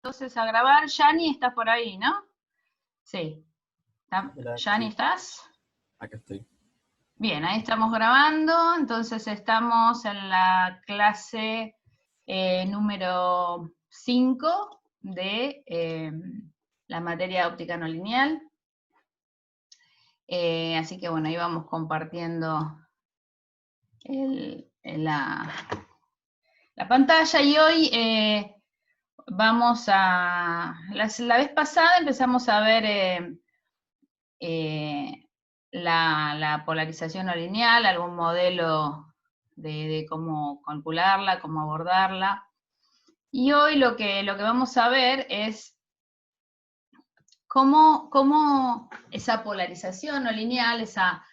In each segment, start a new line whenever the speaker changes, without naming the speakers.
Entonces a grabar. Yani, estás por ahí, ¿no? Sí.
Hola,
Yani,
sí,
¿estás?
acá estoy.
Bien, ahí estamos grabando. Entonces estamos en la clase número 5 de la materia óptica no lineal. Así que bueno, ahí vamos compartiendo la pantalla y hoy vamos a... La vez pasada empezamos a ver la polarización no lineal, algún modelo de cómo calcularla, cómo abordarla. Y hoy lo que vamos a ver es cómo esa polarización no lineal, esa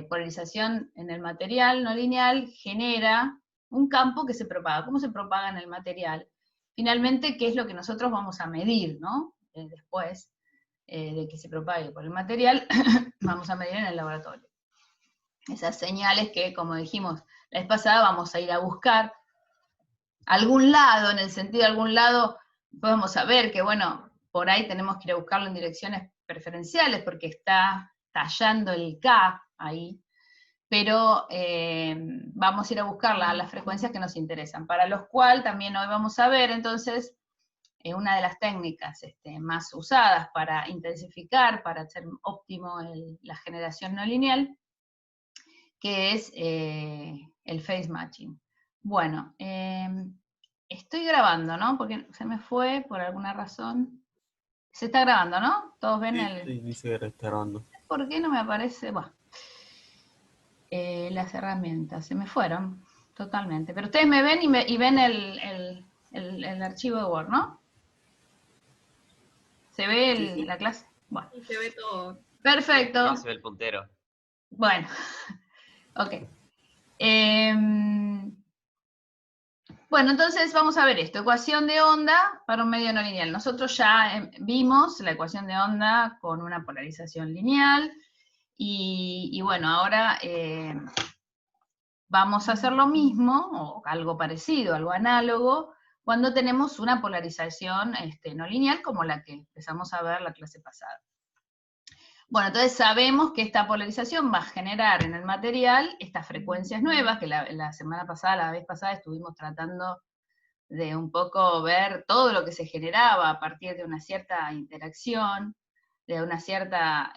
polarización en el material no lineal genera un campo que se propaga. ¿Cómo se propaga en el material? Finalmente, ¿qué es lo que nosotros vamos a medir, ¿no? Después de que se propague por el material, vamos a medir en el laboratorio. Esas señales que, como dijimos la vez pasada, vamos a ir a buscar algún lado, en el sentido de algún lado, podemos saber que, bueno, por ahí tenemos que ir a buscarlo en direcciones preferenciales, porque está tallando el K ahí, pero vamos a ir a buscar las frecuencias que nos interesan, para los cuales también hoy vamos a ver, entonces, una de las técnicas más usadas para intensificar, para hacer óptimo la generación no lineal, que es el phase matching. Bueno, estoy grabando, ¿no? Porque se me fue por alguna razón. Se está grabando, ¿no? Todos ven
Sí,
el...
sí, dice que está grabando.
¿Por qué no me aparece? Bueno, las herramientas se me fueron totalmente. Pero ustedes me ven y ven el archivo de Word, ¿no? ¿Se ve
Sí, sí.
la clase? Bueno,
Y se ve todo.
Sí,
perfecto.
ahí se ve el puntero.
Bueno, ok. Bueno, entonces vamos a ver esto, ecuación de onda para un medio no lineal. Nosotros ya vimos la ecuación de onda con una polarización lineal y bueno, ahora vamos a hacer lo mismo, o algo parecido, algo análogo, cuando tenemos una polarización no lineal como la que empezamos a ver la clase pasada. Bueno, entonces sabemos que esta polarización va a generar en el material estas frecuencias nuevas, que la semana pasada, la vez pasada, estuvimos tratando de un poco ver todo lo que se generaba a partir de una cierta interacción, de una cierta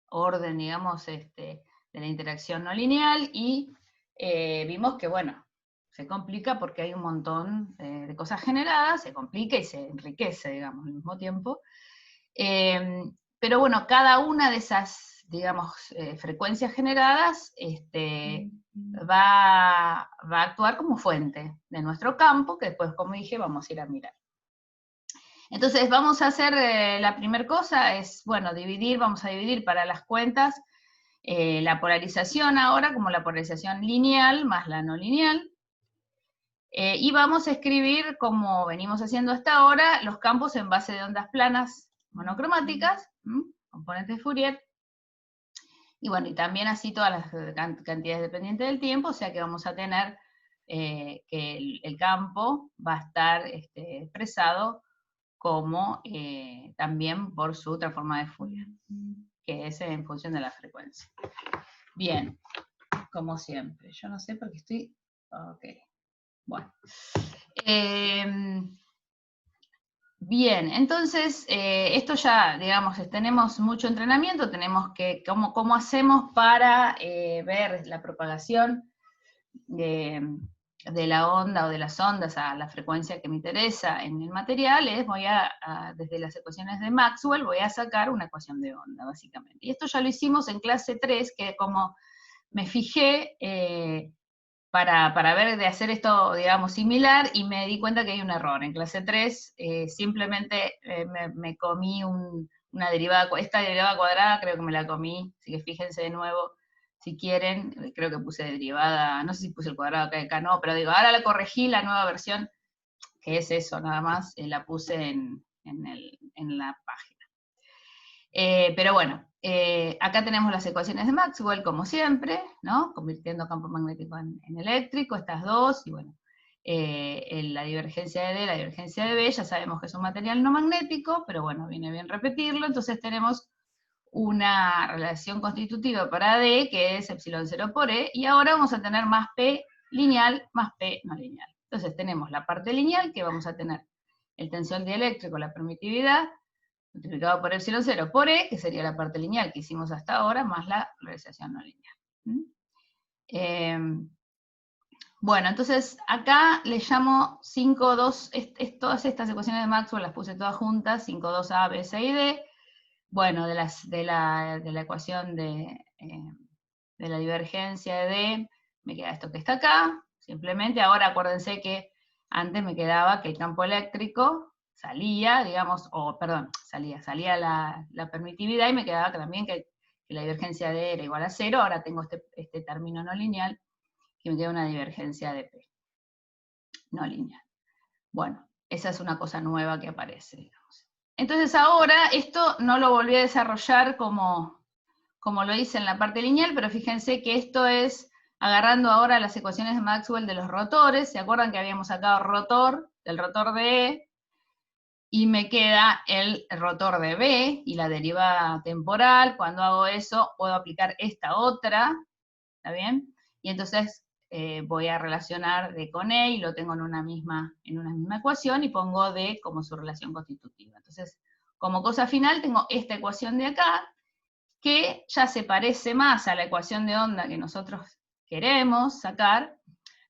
orden, digamos, de la interacción no lineal, y vimos que, bueno, se complica porque hay un montón de cosas generadas, se complica y se enriquece, digamos, al mismo tiempo. Pero bueno, cada una de esas, digamos, frecuencias generadas va a actuar como fuente de nuestro campo, que después, como dije, vamos a ir a mirar. Entonces vamos a hacer, la primera cosa es, bueno, vamos a dividir para las cuentas la polarización ahora como la polarización lineal más la no lineal. Y vamos a escribir, como venimos haciendo hasta ahora, los campos en base de ondas planas monocromáticas, componentes de Fourier, y bueno, y también así todas las cantidades dependientes del tiempo, o sea que vamos a tener que el campo va a estar expresado como también por su transforma de Fourier, que es en función de la frecuencia. Bien, como siempre, yo no sé por qué estoy... Ok, bueno. Bien, entonces, esto ya, digamos, tenemos mucho entrenamiento, tenemos que, ¿cómo hacemos para ver la propagación de la onda o de las ondas a la frecuencia que me interesa en el material? Desde las ecuaciones de Maxwell, voy a sacar una ecuación de onda, básicamente. Y esto ya lo hicimos en clase 3, que como me fijé para ver de hacer esto, digamos, similar, y me di cuenta que hay un error. En clase 3 simplemente me comí una derivada, esta derivada cuadrada creo que me la comí, así que fíjense de nuevo, si quieren, creo que puse derivada, no sé si puse el cuadrado acá, no, pero digo, ahora la corregí, la nueva versión, que es eso nada más, la puse en la página. Pero bueno, acá tenemos las ecuaciones de Maxwell, como siempre, ¿no? Convirtiendo campo magnético en eléctrico, estas dos, y bueno. la divergencia de D, la divergencia de B, ya sabemos que es un material no magnético, pero bueno, viene bien repetirlo, entonces tenemos una relación constitutiva para D, que es epsilon 0 por E, y ahora vamos a tener más P lineal más P no lineal. Entonces tenemos la parte lineal, que vamos a tener el tensor dieléctrico, la permitividad, multiplicado por epsilon 0 por E, que sería la parte lineal que hicimos hasta ahora, más la polarización no lineal. Bueno, entonces acá le llamo 5,2, todas estas ecuaciones de Maxwell las puse todas juntas, 5,2A, B, C y D. Bueno, de la ecuación de la divergencia de D, me queda esto que está acá. Simplemente ahora acuérdense que antes me quedaba que el campo eléctrico salía, digamos, salía la permitividad y me quedaba también que la divergencia de D era igual a 0, ahora tengo este término no lineal, que me queda una divergencia de P no lineal. Bueno, esa es una cosa nueva que aparece, digamos. Entonces ahora, esto no lo volví a desarrollar como lo hice en la parte lineal, pero fíjense que esto es agarrando ahora las ecuaciones de Maxwell de los rotores. ¿Se acuerdan que habíamos sacado rotor, del rotor de E? Y me queda el rotor de B y la derivada temporal. Cuando hago eso, puedo aplicar esta otra, ¿está bien? Y entonces voy a relacionar D con E y lo tengo en una misma ecuación y pongo D como su relación constitutiva. Entonces, como cosa final, tengo esta ecuación de acá, que ya se parece más a la ecuación de onda que nosotros queremos sacar,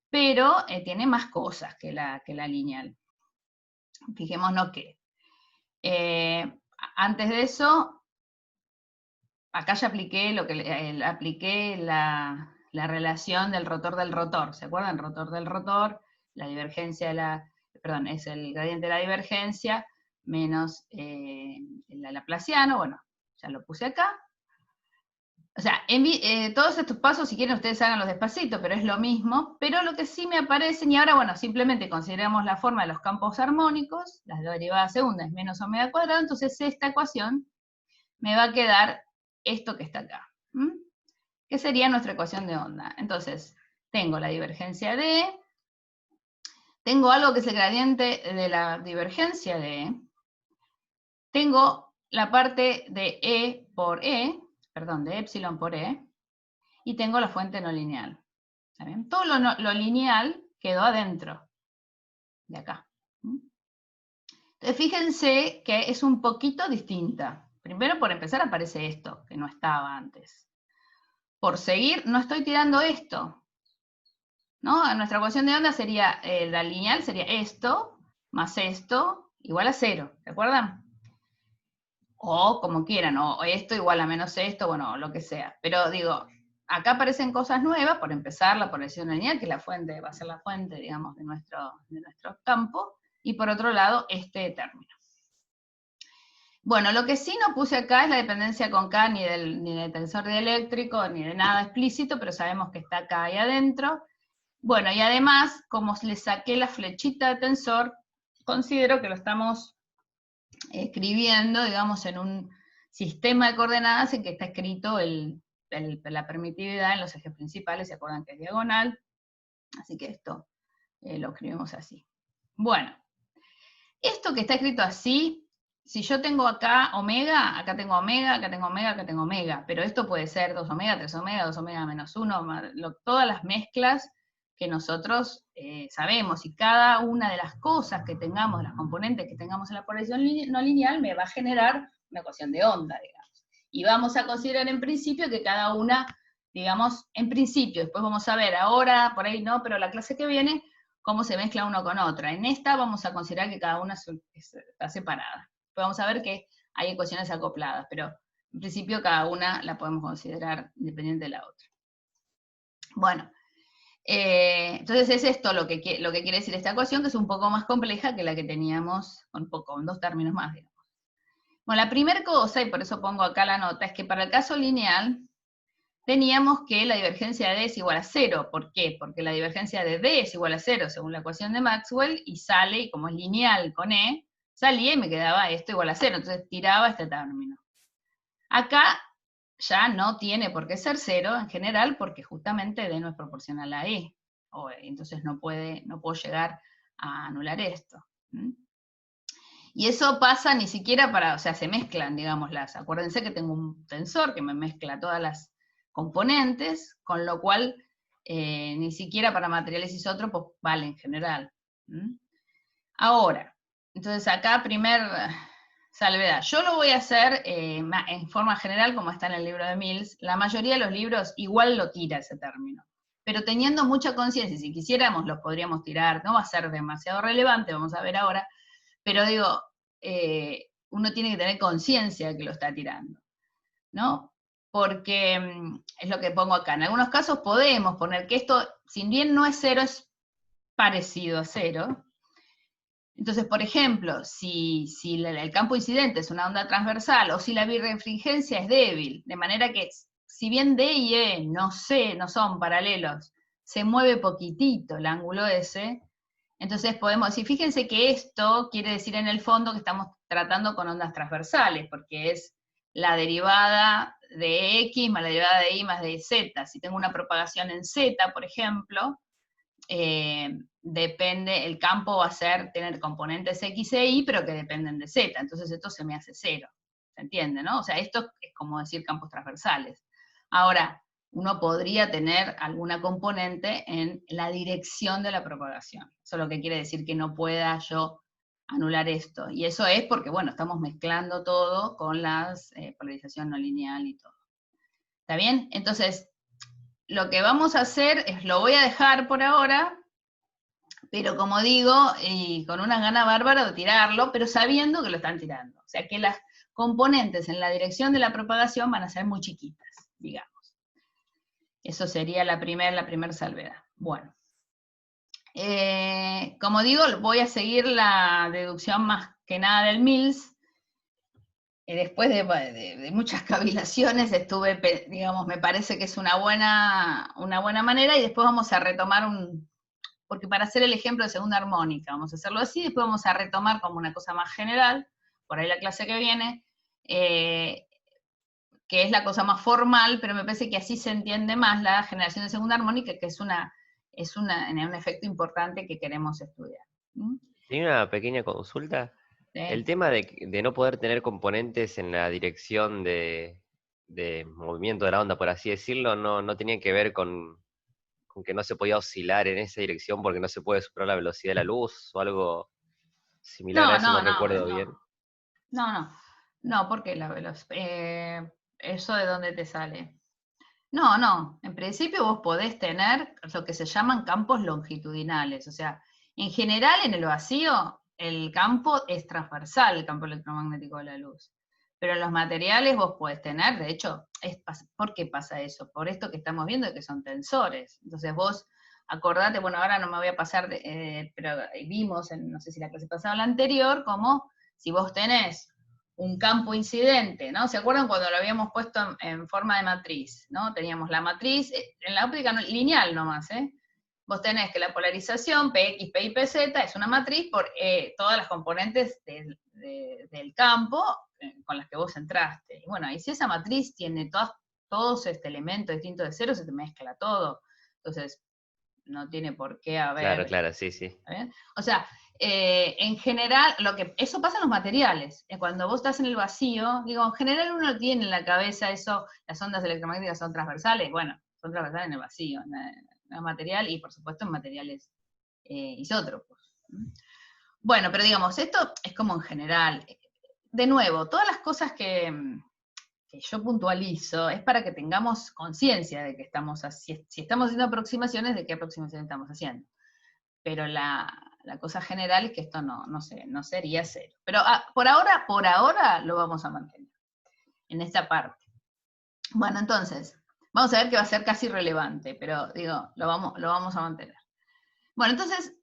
pero tiene más cosas que la lineal. Fijémonos que antes de eso, acá ya apliqué la relación del rotor. ¿Se acuerdan? Rotor del rotor, la divergencia es el gradiente de la divergencia menos el laplaciano. Bueno, ya lo puse acá. O sea, todos estos pasos, si quieren ustedes háganlos despacito, pero es lo mismo. Pero lo que sí me aparecen, y ahora, bueno, simplemente consideramos la forma de los campos armónicos, la derivada segunda es menos omega cuadrado, entonces esta ecuación me va a quedar esto que está acá, que sería nuestra ecuación de onda. Entonces, tengo la divergencia de E, tengo algo que es el gradiente de la divergencia de E, tengo la parte de E por E, de epsilon por E, y tengo la fuente no lineal. ¿Está bien? Todo lo lineal quedó adentro de acá. Entonces, fíjense que es un poquito distinta. Primero, por empezar, aparece esto, que no estaba antes. Por seguir, no estoy tirando esto, ¿no? Nuestra ecuación de onda sería, la lineal sería esto, más esto, igual a 0, ¿se acuerdan? O como quieran, o esto igual a menos esto, bueno, lo que sea. Pero digo, acá aparecen cosas nuevas, por empezar, la polarización lineal, que es la fuente, va a ser la fuente, digamos, de nuestro campo, y por otro lado, este término. Bueno, lo que sí no puse acá es la dependencia con K, ni del tensor dieléctrico, ni de nada explícito, pero sabemos que está acá y adentro. Bueno, y además, como le saqué la flechita de tensor, considero que lo estamos escribiendo, digamos, en un sistema de coordenadas en que está escrito la permitividad en los ejes principales, ¿se acuerdan que es diagonal? Así que esto lo escribimos así. Bueno, esto que está escrito así, si yo tengo acá omega, acá tengo omega, acá tengo omega, acá tengo omega, pero esto puede ser 2 omega, 3 omega, 2 omega menos 1, todas las mezclas que nosotros sabemos, y cada una de las cosas que tengamos, las componentes que tengamos en la polarización no lineal, me va a generar una ecuación de onda, digamos. Y vamos a considerar en principio que cada una, digamos, en principio, después vamos a ver, ahora, por ahí no, pero la clase que viene, cómo se mezcla uno con otra. En esta vamos a considerar que cada una está separada. Después vamos a ver que hay ecuaciones acopladas, pero en principio cada una la podemos considerar independiente de la otra. Bueno, entonces es esto lo que quiere decir esta ecuación, que es un poco más compleja que la que teníamos con 2 términos más, digamos. Bueno, la primera cosa, y por eso pongo acá la nota, es que para el caso lineal teníamos que la divergencia de D es igual a 0. ¿Por qué? Porque la divergencia de D es igual a 0 según la ecuación de Maxwell, y sale, y como es lineal con E, salía y me quedaba esto igual a 0, entonces tiraba este término. Acá ya no tiene por qué ser 0 en general, porque justamente D no es proporcional a E. entonces no puedo llegar a anular esto. Y eso pasa ni siquiera o sea, se mezclan, digamos, acuérdense que tengo un tensor que me mezcla todas las componentes, con lo cual ni siquiera para materiales isótropos vale en general. Ahora, entonces acá primer salvedad. Yo lo voy a hacer en forma general, como está en el libro de Mills. La mayoría de los libros igual lo tira ese término, pero teniendo mucha conciencia, si quisiéramos lo podríamos tirar, no va a ser demasiado relevante, vamos a ver ahora, pero digo, uno tiene que tener conciencia de que lo está tirando, ¿no? Porque es lo que pongo acá. En algunos casos podemos poner que esto, si bien no es cero, es parecido a cero. Entonces, por ejemplo, si el campo incidente es una onda transversal o si la birrefringencia es débil, de manera que si bien D y E no son paralelos, se mueve poquitito el ángulo S, entonces podemos decir, fíjense que esto quiere decir en el fondo que estamos tratando con ondas transversales, porque es la derivada de X más la derivada de Y más de Z. Si tengo una propagación en Z, por ejemplo, depende, el campo va a tener componentes X e Y, pero que dependen de Z, entonces esto se me hace cero, ¿se entiende, no? O sea, esto es como decir campos transversales. Ahora, uno podría tener alguna componente en la dirección de la propagación, eso es lo que quiere decir que no pueda yo anular esto, y eso es porque, bueno, estamos mezclando todo con la polarización no lineal y todo. ¿Está bien? Entonces, lo que vamos a hacer es, lo voy a dejar por ahora, pero como digo, y con una gana bárbara de tirarlo, pero sabiendo que lo están tirando. O sea que las componentes en la dirección de la propagación van a ser muy chiquitas, digamos. Eso sería la primera salvedad. Bueno. Como digo, voy a seguir la deducción más que nada del Mills. Después de muchas cavilaciones digamos, me parece que es una buena manera, y después vamos a retomar porque para hacer el ejemplo de segunda armónica, vamos a hacerlo así, después vamos a retomar como una cosa más general, por ahí la clase que viene, que es la cosa más formal, pero me parece que así se entiende más la generación de segunda armónica, que es un efecto importante que queremos estudiar.
Tiene una pequeña consulta.
¿Sí?
El tema de no poder tener componentes en la dirección de movimiento de la onda, por así decirlo, no tenía que ver con que no se podía oscilar en esa dirección porque no se puede superar la velocidad de la luz o algo similar a eso, no recuerdo bien.
No, porque eso de dónde te sale. No, en principio vos podés tener lo que se llaman campos longitudinales, o sea, en general en el vacío el campo es transversal, el campo electromagnético de la luz, pero en los materiales vos podés tener, de hecho, ¿por qué pasa eso? Por esto que estamos viendo, que son tensores. Entonces vos, acordate, bueno, ahora no me voy a pasar, pero vimos, no sé si la clase pasada o la anterior, como si vos tenés un campo incidente, ¿no? ¿Se acuerdan cuando lo habíamos puesto en forma de matriz, ¿no? Teníamos la matriz, en la óptica lineal nomás, ¿eh? Vos tenés que la polarización PX, PY, PZ es una matriz por todas las componentes del campo con las que vos entraste. Y bueno, y si esa matriz tiene todos este elemento distinto de cero, se te mezcla todo. Entonces, no tiene por qué haber...
Claro, sí.
O sea, en general, eso pasa en los materiales. Cuando vos estás en el vacío, digo, en general uno tiene en la cabeza eso, las ondas electromagnéticas son transversales. Bueno, son transversales en el vacío, en el material y por supuesto en materiales isótropos. Bueno, pero digamos, esto es como en general. De nuevo, todas las cosas que yo puntualizo es para que tengamos conciencia de que si estamos haciendo aproximaciones, de qué aproximaciones estamos haciendo. Pero la cosa general es que esto no sería cero. Pero por ahora lo vamos a mantener en esta parte. Bueno, entonces, vamos a ver que va a ser casi irrelevante, pero digo, lo vamos a mantener. Bueno, entonces,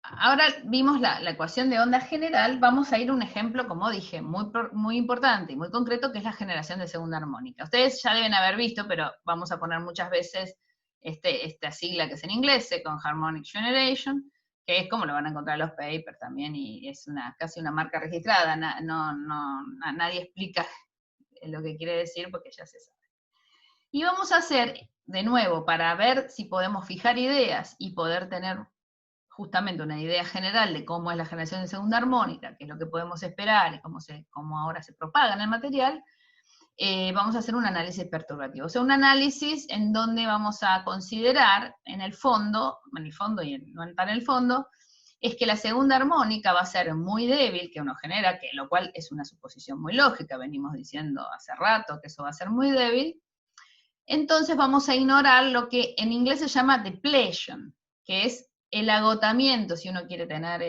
ahora vimos la ecuación de onda general, vamos a ir a un ejemplo, como dije, muy importante y muy concreto, que es la generación de segunda armónica. Ustedes ya deben haber visto, pero vamos a poner muchas veces esta sigla que es en inglés, Second Harmonic Generation, que es como lo van a encontrar en los papers también, y es casi una marca registrada, nadie explica lo que quiere decir porque ya se sabe. Y vamos a hacer de nuevo, para ver si podemos fijar ideas y poder tener justamente una idea general de cómo es la generación de segunda armónica, qué es lo que podemos esperar y cómo ahora se propaga en el material, vamos a hacer un análisis perturbativo. O sea, un análisis en donde vamos a considerar, en el fondo y no tan en el fondo, es que la segunda armónica va a ser muy débil, que uno genera, que lo cual es una suposición muy lógica, venimos diciendo hace rato que eso va a ser muy débil. Entonces vamos a ignorar lo que en inglés se llama depletion, que es el agotamiento, si uno quiere tener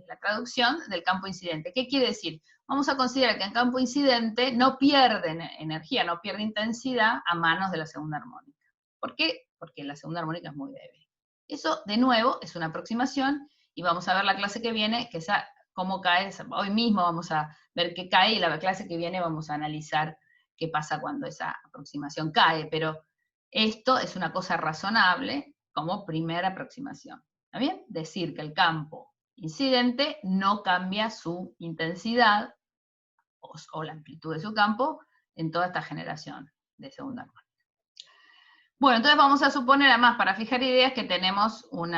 la traducción, del campo incidente. ¿Qué quiere decir? Vamos a considerar que el campo incidente no pierde energía, no pierde intensidad a manos de la segunda armónica. ¿Por qué? Porque la segunda armónica es muy débil. Eso, de nuevo, es una aproximación, y vamos a ver la clase que viene, que esa, cómo cae, hoy mismo vamos a ver qué cae, y la clase que viene vamos a analizar qué pasa cuando esa aproximación cae, pero esto es una cosa razonable como primera aproximación. ¿Está bien? Decir que el campo incidente no cambia su intensidad o la amplitud de su campo en toda esta generación de segunda armónica. Bueno, entonces vamos a suponer, además, para fijar ideas, que tenemos un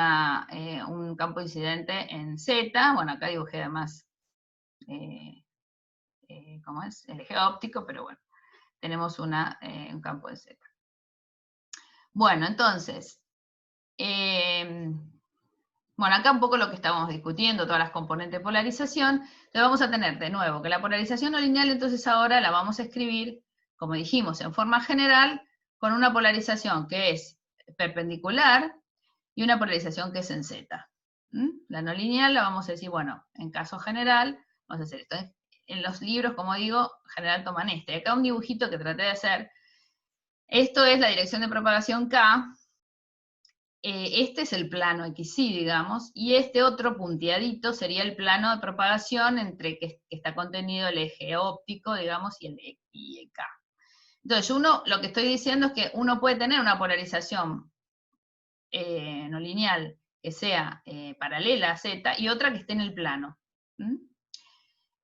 campo incidente en Z. Bueno, acá dibujé además, ¿cómo es? El eje óptico, pero bueno, tenemos un campo de Z. Bueno, entonces, bueno, acá un poco lo que estábamos discutiendo, todas las componentes de polarización. Entonces vamos a tener de nuevo que la polarización no lineal, entonces ahora la vamos a escribir, como dijimos, en forma general, con una polarización que es perpendicular y una polarización que es en Z. La no lineal la vamos a decir, bueno, en caso general, vamos a hacer esto. En los libros, como digo, en general toman este. Acá un dibujito que traté de hacer. Esto es la dirección de propagación K. Este es el plano XY, digamos, y este otro punteadito sería el plano de propagación entre que está contenido el eje óptico, digamos, y el K. Entonces, lo que estoy diciendo es que uno puede tener una polarización no lineal que sea paralela a Z y otra que esté en el plano.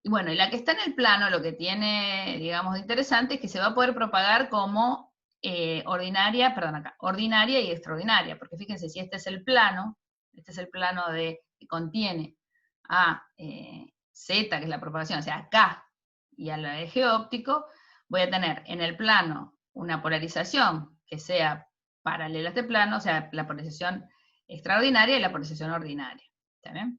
Y bueno, y la que está en el plano, lo que tiene, digamos, de interesante es que se va a poder propagar como ordinaria y extraordinaria, porque fíjense, si este es el plano que contiene a Z, que es la propagación, o sea, K, y al eje óptico, voy a tener en el plano una polarización que sea paralela a este plano, o sea, la polarización extraordinaria y la polarización ordinaria. ¿Está bien?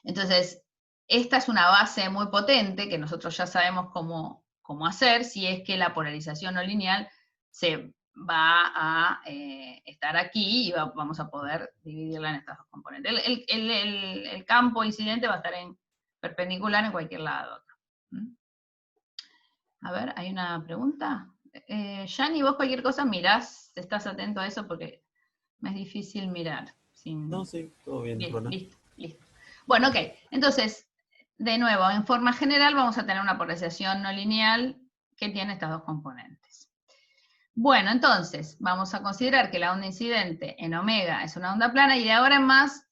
Entonces, esta es una base muy potente que nosotros ya sabemos cómo hacer si es que la polarización no lineal se va a estar aquí y vamos a poder dividirla en estas dos componentes. El campo incidente va a estar perpendicular en cualquier lado. A ver, hay una pregunta. Yanni, vos cualquier cosa mirás, estás atento a eso porque me es difícil mirar.
No, sí, todo bien,
Bien, listo. Bueno, ok, entonces, de nuevo, en forma general vamos a tener una polarización no lineal que tiene estas dos componentes. Bueno, entonces, vamos a considerar que la onda incidente en omega es una onda plana, y de ahora en más,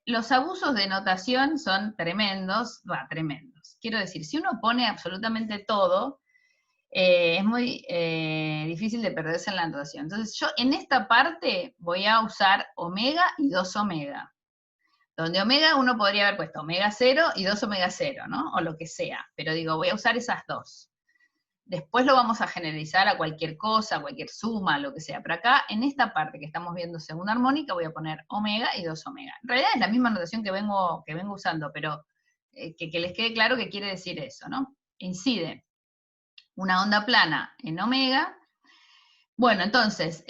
los abusos de notación son tremendos. Quiero decir, si uno pone absolutamente todo, es muy difícil de perderse en la notación. Entonces, yo en esta parte voy a usar omega y 2 omega. Donde omega uno podría haber puesto omega 0 y 2 omega 0, ¿no? O lo que sea, pero digo, voy a usar esas dos. Después lo vamos a generalizar a cualquier cosa, a cualquier suma, lo que sea. Pero acá, en esta parte que estamos viendo segunda armónica, voy a poner omega y 2 omega. En realidad es la misma notación que vengo usando, pero que les quede claro qué quiere decir eso, ¿no? Incide una onda plana en omega. Bueno, entonces,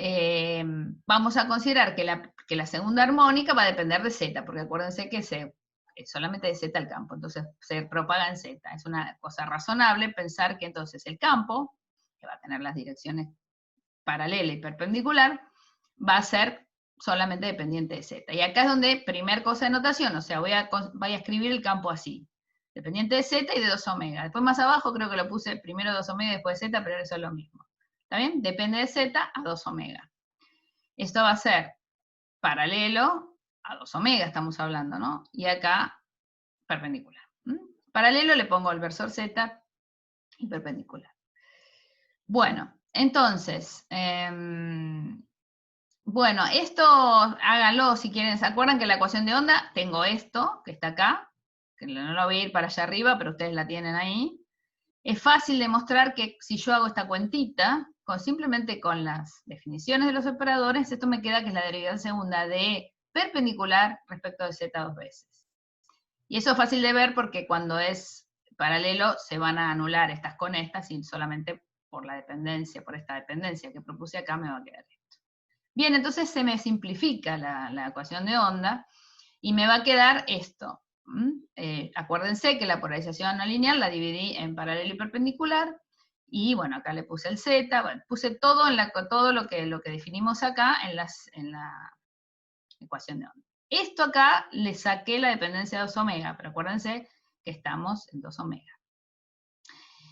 vamos a considerar que la segunda armónica va a depender de Z, porque acuérdense que solamente de Z el campo, entonces se propaga en Z. Es una cosa razonable pensar que entonces el campo, que va a tener las direcciones paralela y perpendicular, va a ser solamente dependiente de Z. Y acá es donde, primer cosa de notación, o sea, voy a escribir el campo así, dependiente de Z y de 2 omega. Después más abajo creo que lo puse primero 2 omega y después Z, pero eso es lo mismo. ¿Está bien? Depende de Z a 2 omega. Esto va a ser paralelo a 2 omega, estamos hablando, ¿no? Y acá, perpendicular. Paralelo le pongo el versor Z y perpendicular. Bueno, Entonces, bueno, esto háganlo si quieren. ¿Se acuerdan que la ecuación de onda? Tengo esto, que está acá, que no lo voy a ir para allá arriba, pero ustedes la tienen ahí. Es fácil demostrar que si yo hago esta cuentita, simplemente con las definiciones de los operadores, esto me queda que es la derivación segunda de perpendicular respecto de z dos veces. Y eso es fácil de ver porque cuando es paralelo se van a anular estas con estas y solamente por la dependencia, por esta dependencia que propuse acá me va a quedar esto. Bien, entonces se me simplifica la ecuación de onda y me va a quedar esto. Acuérdense que la polarización no lineal la dividí en paralelo y perpendicular, y bueno, acá le puse el z, bueno, puse todo, todo lo que definimos acá en la ecuación de onda. Esto acá le saqué la dependencia de 2 omega, pero acuérdense que estamos en 2 omega.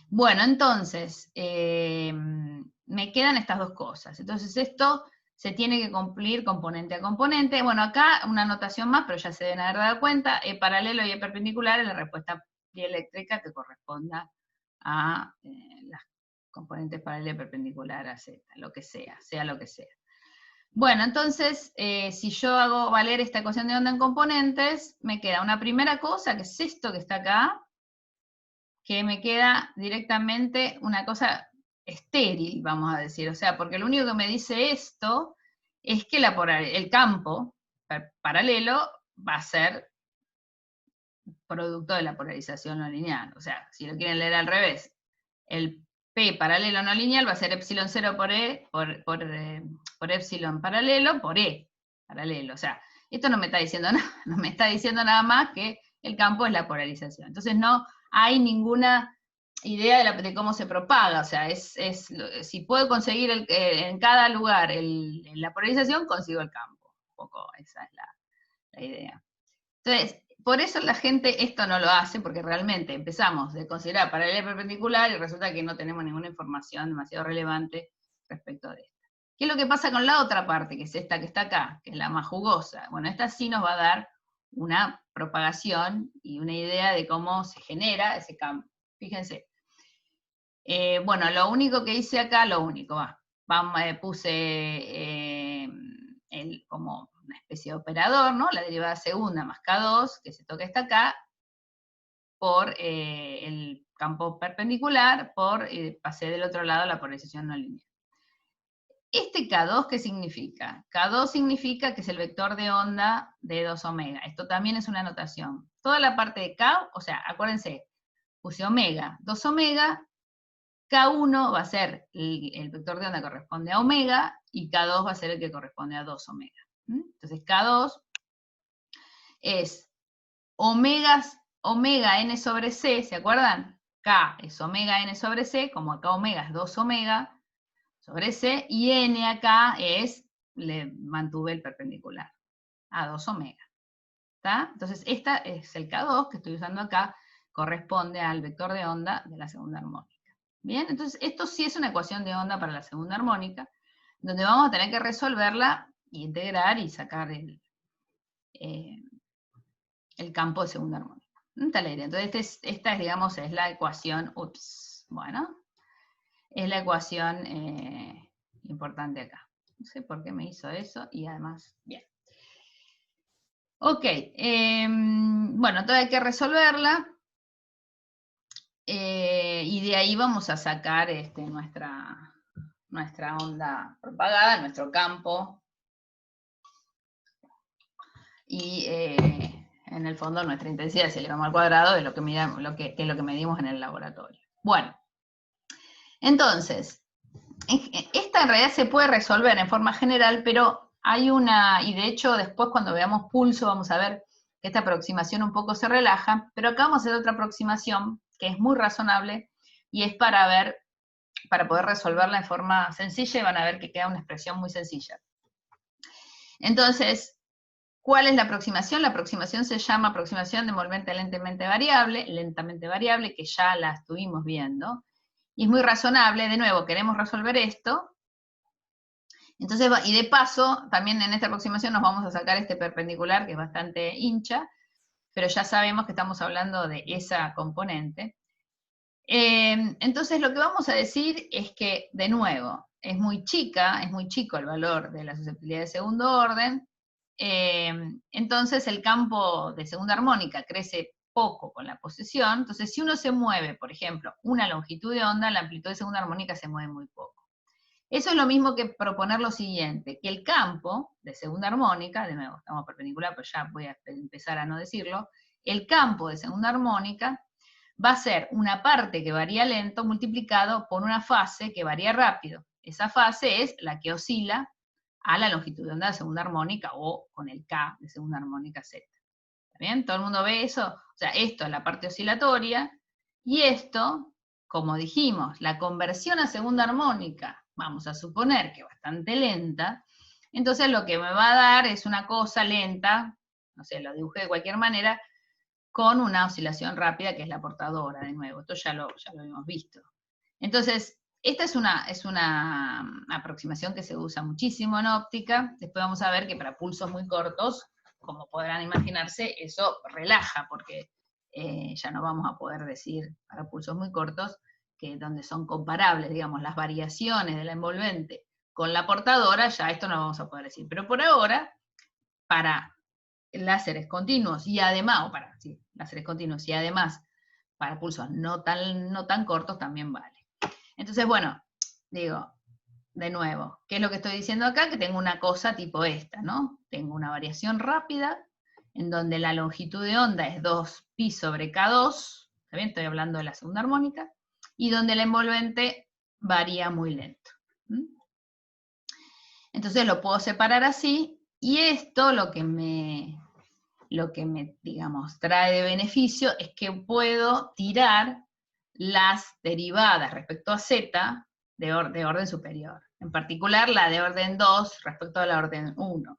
Bueno, entonces, me quedan estas dos cosas. Entonces esto se tiene que cumplir componente a componente. Bueno, acá una anotación más, pero ya se deben haber dado cuenta, E paralelo y E perpendicular es la respuesta dieléctrica que corresponda a las componentes paralelo y perpendicular a Z, lo que sea lo que sea. Bueno, entonces, si yo hago valer esta ecuación de onda en componentes, me queda una primera cosa, que es esto que está acá, que me queda directamente una cosa estéril, vamos a decir. O sea, porque lo único que me dice esto es que el campo paralelo va a ser producto de la polarización no lineal. O sea, si lo quieren leer al revés, el P paralelo no lineal va a ser epsilon 0 por E, por epsilon paralelo por E paralelo. O sea, esto no me está diciendo nada, no me está diciendo nada más que el campo es la polarización. Entonces no hay ninguna idea de cómo se propaga. O sea, si puedo conseguir en cada lugar la polarización, consigo el campo. Un poco esa es la idea. Entonces, por eso la gente esto no lo hace, porque realmente empezamos de considerar paralelo y perpendicular y resulta que no tenemos ninguna información demasiado relevante respecto de esto. ¿Qué es lo que pasa con la otra parte, que es esta que está acá, que es la más jugosa? Bueno, esta sí nos va a dar una propagación y una idea de cómo se genera ese campo. Fíjense. Bueno, lo único que hice acá, puse como una especie de operador, ¿no? La derivada segunda más K2, que se toca esta acá, por el campo perpendicular, pasé del otro lado la polarización no lineal. ¿Este K2 qué significa? K2 significa que es el vector de onda de 2 omega. Esto también es una notación. Toda la parte de K, o sea, acuérdense, puse omega, 2 omega, K1 va a ser el vector de onda que corresponde a omega, y K2 va a ser el que corresponde a 2 omega. Entonces K2 es omega n sobre c, ¿se acuerdan? K es omega n sobre c, como acá omega es 2 omega sobre c, y n acá le mantuve el perpendicular, a 2 omega. ¿Está? Entonces esta es el K2 que estoy usando acá, corresponde al vector de onda de la segunda armónica. Bien, entonces esto sí es una ecuación de onda para la segunda armónica, donde vamos a tener que resolverla, y integrar y sacar el campo de segunda armónica. Entonces esta es, digamos, es la ecuación, es la ecuación importante acá. No sé por qué me hizo eso, y además, bien. Ok, bueno, entonces hay que resolverla, y de ahí vamos a sacar nuestra onda propagada, nuestro campo, y en el fondo nuestra intensidad, si elevamos al cuadrado, es lo que medimos en el laboratorio. Bueno, entonces, esta en realidad se puede resolver en forma general, pero hay y de hecho después cuando veamos pulso vamos a ver que esta aproximación un poco se relaja, pero acá vamos a hacer otra aproximación que es muy razonable, y es para poder resolverla en forma sencilla, y van a ver que queda una expresión muy sencilla. Entonces, ¿cuál es la aproximación? La aproximación se llama aproximación de envolvente lentamente variable, que ya la estuvimos viendo, y es muy razonable. De nuevo, queremos resolver esto, entonces, y de paso, también en esta aproximación nos vamos a sacar este perpendicular, que es bastante hincha, pero ya sabemos que estamos hablando de esa componente. Entonces lo que vamos a decir es que, de nuevo, es muy chico el valor de la susceptibilidad de segundo orden, entonces el campo de segunda armónica crece poco con la posesión, entonces si uno se mueve, por ejemplo, una longitud de onda, la amplitud de segunda armónica se mueve muy poco. Eso es lo mismo que proponer lo siguiente, que el campo de segunda armónica, de nuevo, estamos perpendicular, pero ya voy a empezar a no decirlo, el campo de segunda armónica va a ser una parte que varía lento multiplicado por una fase que varía rápido. Esa fase es la que oscila a la longitud de onda de segunda armónica o con el K de segunda armónica Z. ¿Está bien? ¿Todo el mundo ve eso? O sea, esto es la parte oscilatoria, y esto, como dijimos, la conversión a segunda armónica, vamos a suponer que bastante lenta, entonces lo que me va a dar es una cosa lenta, no sé, lo dibujé de cualquier manera, con una oscilación rápida que es la portadora, de nuevo, esto ya lo hemos visto. Entonces, esta es una aproximación que se usa muchísimo en óptica. Después vamos a ver que para pulsos muy cortos, como podrán imaginarse, eso relaja, porque ya no vamos a poder decir para pulsos muy cortos que donde son comparables, digamos, las variaciones de la envolvente con la portadora, ya esto no lo vamos a poder decir. Pero por ahora, para láseres continuos y además, láseres continuos y además para pulsos no tan cortos también vale. Entonces, bueno, digo, de nuevo, ¿qué es lo que estoy diciendo acá? Que tengo una cosa tipo esta, ¿no? Tengo una variación rápida, en donde la longitud de onda es 2pi sobre K2, ¿está bien? Estoy hablando de la segunda armónica, y donde el envolvente varía muy lento. Entonces lo puedo separar así, y esto lo que me, digamos, trae de beneficio es que puedo tirar las derivadas respecto a z de orden superior. En particular, la de orden 2 respecto a la orden 1.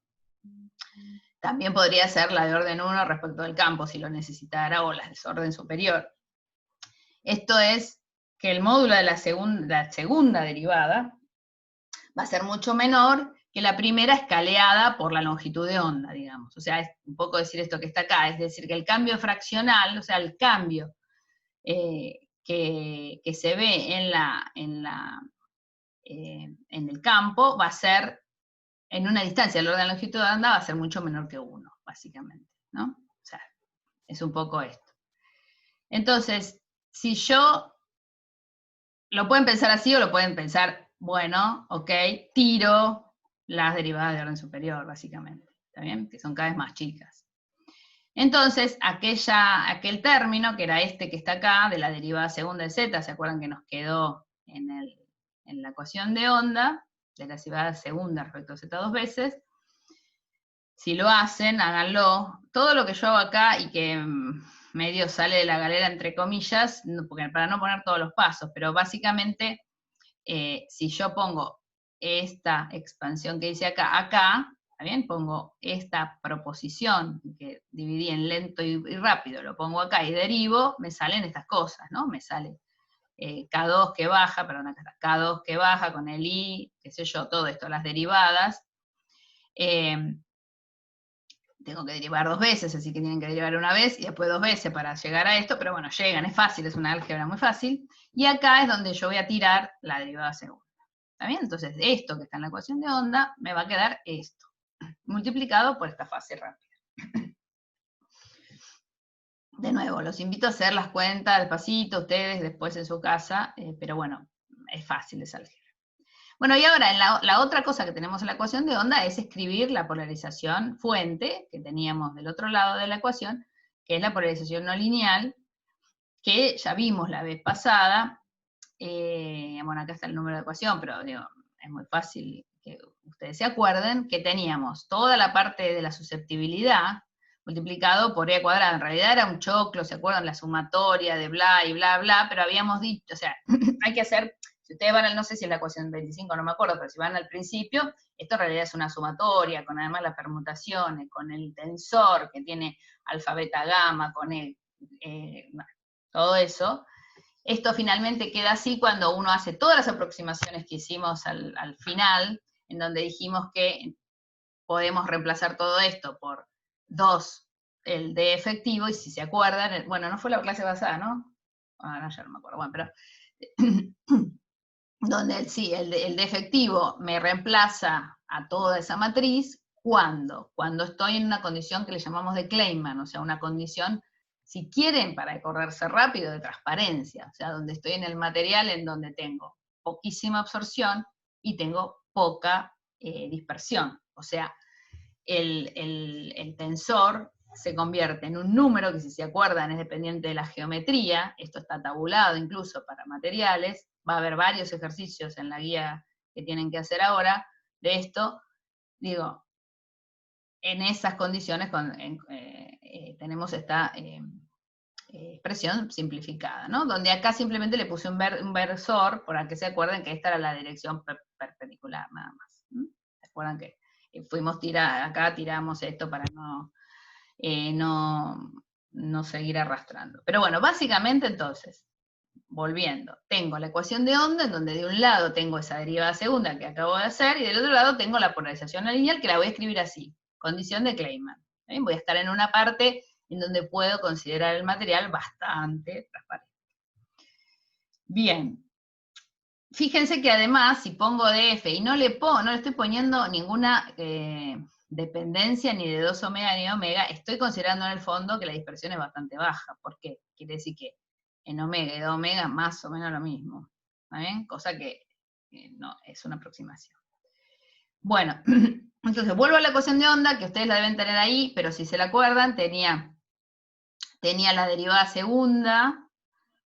También podría ser la de orden 1 respecto al campo, si lo necesitara, o la de orden superior. Esto es que el módulo de la segunda derivada va a ser mucho menor que la primera escaleada por la longitud de onda, digamos. O sea, es un poco decir esto que está acá, es decir, que el cambio fraccional, o sea, el cambio que se ve en el campo va a ser, en una distancia, el orden de la longitud de onda va a ser mucho menor que 1, básicamente, ¿no? O sea, es un poco esto. Entonces, si yo, lo pueden pensar así o lo pueden pensar, bueno, ok, tiro las derivadas de orden superior, básicamente, ¿está bien? Que son cada vez más chicas. Entonces, aquel término, que era este que está acá, de la derivada segunda de z, ¿se acuerdan que nos quedó en la ecuación de onda, de la derivada segunda respecto a z dos veces? Si lo hacen, háganlo. Todo lo que yo hago acá y que medio sale de la galera entre comillas, para no poner todos los pasos, pero básicamente, si yo pongo esta expansión que dice acá, ¿está bien? Pongo esta proposición que dividí en lento y rápido, lo pongo acá y derivo, me salen estas cosas, ¿no? Me sale K2 que baja, perdón, acá está, K2 que baja con el I, qué sé yo, todo esto, las derivadas. Tengo que derivar 2 veces, así que tienen que derivar una vez y después 2 veces para llegar a esto, pero bueno, llegan, es fácil, es una álgebra muy fácil. Y acá es donde yo voy a tirar la derivada segunda. ¿Está bien? Entonces, esto que está en la ecuación de onda, me va a quedar esto, multiplicado por esta fase rápida. De nuevo, los invito a hacer las cuentas despacito, ustedes después en su casa, pero bueno, es fácil esa álgebra. Bueno, y ahora la otra cosa que tenemos en la ecuación de onda es escribir la polarización fuente que teníamos del otro lado de la ecuación, que es la polarización no lineal, que ya vimos la vez pasada. Bueno, acá está el número de ecuación, pero digo, es muy fácil que ustedes se acuerden que teníamos toda la parte de la susceptibilidad multiplicado por e cuadrada. En realidad era un choclo, ¿se acuerdan? La sumatoria de bla y bla, bla, pero habíamos dicho, o sea, hay que hacer, si ustedes van no sé si es la ecuación 25, no me acuerdo, pero si van al principio, esto en realidad es una sumatoria, con además las permutaciones, con el tensor que tiene alfa, beta, gamma, con el, todo eso. Esto finalmente queda así cuando uno hace todas las aproximaciones que hicimos al final, en donde dijimos que podemos reemplazar todo esto por 2, el D efectivo, y si se acuerdan, bueno, no fue la clase pasada, ¿no? ahora ya no me acuerdo, bueno, pero donde sí, el de efectivo me reemplaza a toda esa matriz, ¿cuándo? Cuando estoy en una condición que le llamamos de Kleinman, o sea, una condición, si quieren, para correrse rápido, de transparencia, o sea, donde estoy en el material en donde tengo poquísima absorción y tengo poca dispersión, o sea, el tensor se convierte en un número que, si se acuerdan, es dependiente de la geometría. Esto está tabulado incluso para materiales. Va a haber varios ejercicios en la guía que tienen que hacer ahora de esto. Digo, en esas condiciones tenemos esta expresión simplificada, ¿no? Donde acá simplemente le puse un versor, para que se acuerden que esta era la dirección perpendicular, nada más. ¿Se acuerdan que fuimos acá tiramos esto para no seguir arrastrando? Pero bueno, básicamente entonces, volviendo, tengo la ecuación de onda, en donde de un lado tengo esa derivada segunda que acabo de hacer, y del otro lado tengo la polarización no lineal, que la voy a escribir así, condición de Kleinman. Voy a estar en una parte en donde puedo considerar el material bastante transparente. Bien. Fíjense que además, si pongo df y no le estoy poniendo ninguna dependencia ni de 2 omega ni de omega, estoy considerando en el fondo que la dispersión es bastante baja. ¿Por qué? Quiere decir que en omega y 2 omega más o menos lo mismo. ¿Está bien? Cosa que no, es una aproximación. Bueno, entonces vuelvo a la ecuación de onda, que ustedes la deben tener ahí, pero si se la acuerdan, tenía la derivada segunda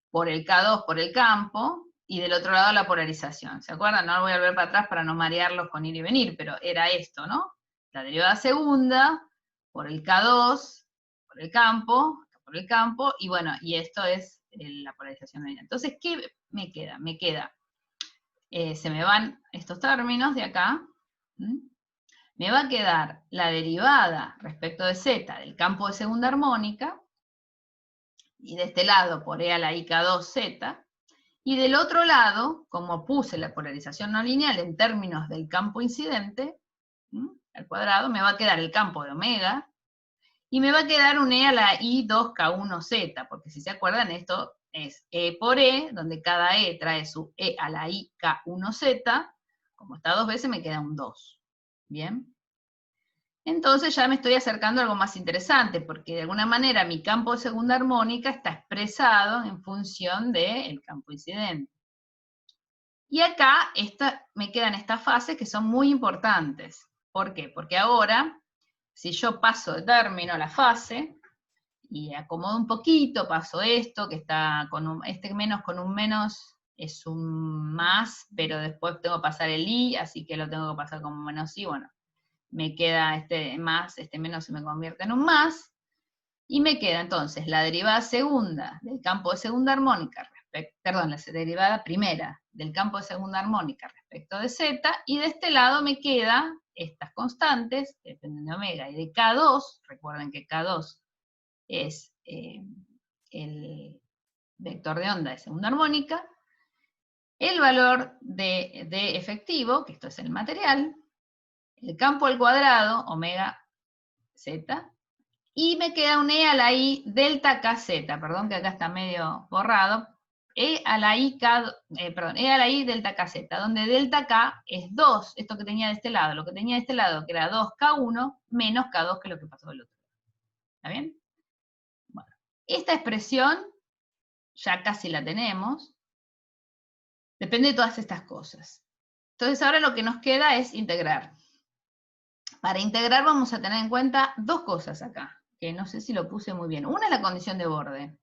por el K2 por el campo, y del otro lado la polarización. ¿Se acuerdan? No lo voy a volver para atrás para no marearlos con ir y venir, pero era esto, ¿no? La derivada segunda por el K2 por el campo, y bueno, y esto es la polarización lineal. Entonces, ¿qué me queda? Me queda, se me van estos términos de acá, me va a quedar la derivada respecto de Z del campo de segunda armónica, y de este lado por E a la IK2Z, y del otro lado, como puse la polarización no lineal en términos del campo incidente, al cuadrado, me va a quedar el campo de omega, y me va a quedar un E a la I2K1Z, porque si se acuerdan, esto es E por E, donde cada E trae su E a la IK1Z, como está 2 veces me queda un 2. ¿Bien? Entonces ya me estoy acercando a algo más interesante, porque de alguna manera mi campo de segunda armónica está expresado en función del campo incidente. Y acá me quedan estas fases que son muy importantes. ¿Por qué? Porque ahora, si yo paso de término a la fase, y acomodo un poquito, paso esto, que está con este menos con un menos, es un más, pero después tengo que pasar el i, así que lo tengo que pasar como menos i, bueno, me queda este más, este menos se me convierte en un más, y me queda entonces la derivada segunda del campo de segunda armónica, la derivada primera del campo de segunda armónica respecto de z, y de este lado me quedan estas constantes, que dependen de omega y de K2, recuerden que K2 es el vector de onda de segunda armónica, el valor de efectivo, que esto es el material, el campo al cuadrado, omega z, y me queda un E a la I delta KZ, perdón que acá está medio borrado, E a la I delta KZ, donde delta K es 2, esto que tenía de este lado, lo que tenía de este lado, que era 2K1 menos K2, que es lo que pasó del otro lado. ¿Está bien? Bueno, esta expresión ya casi la tenemos, depende de todas estas cosas. Entonces ahora lo que nos queda es integrar. Para integrar vamos a tener en cuenta dos cosas acá, que no sé si lo puse muy bien. Una es la condición de borde,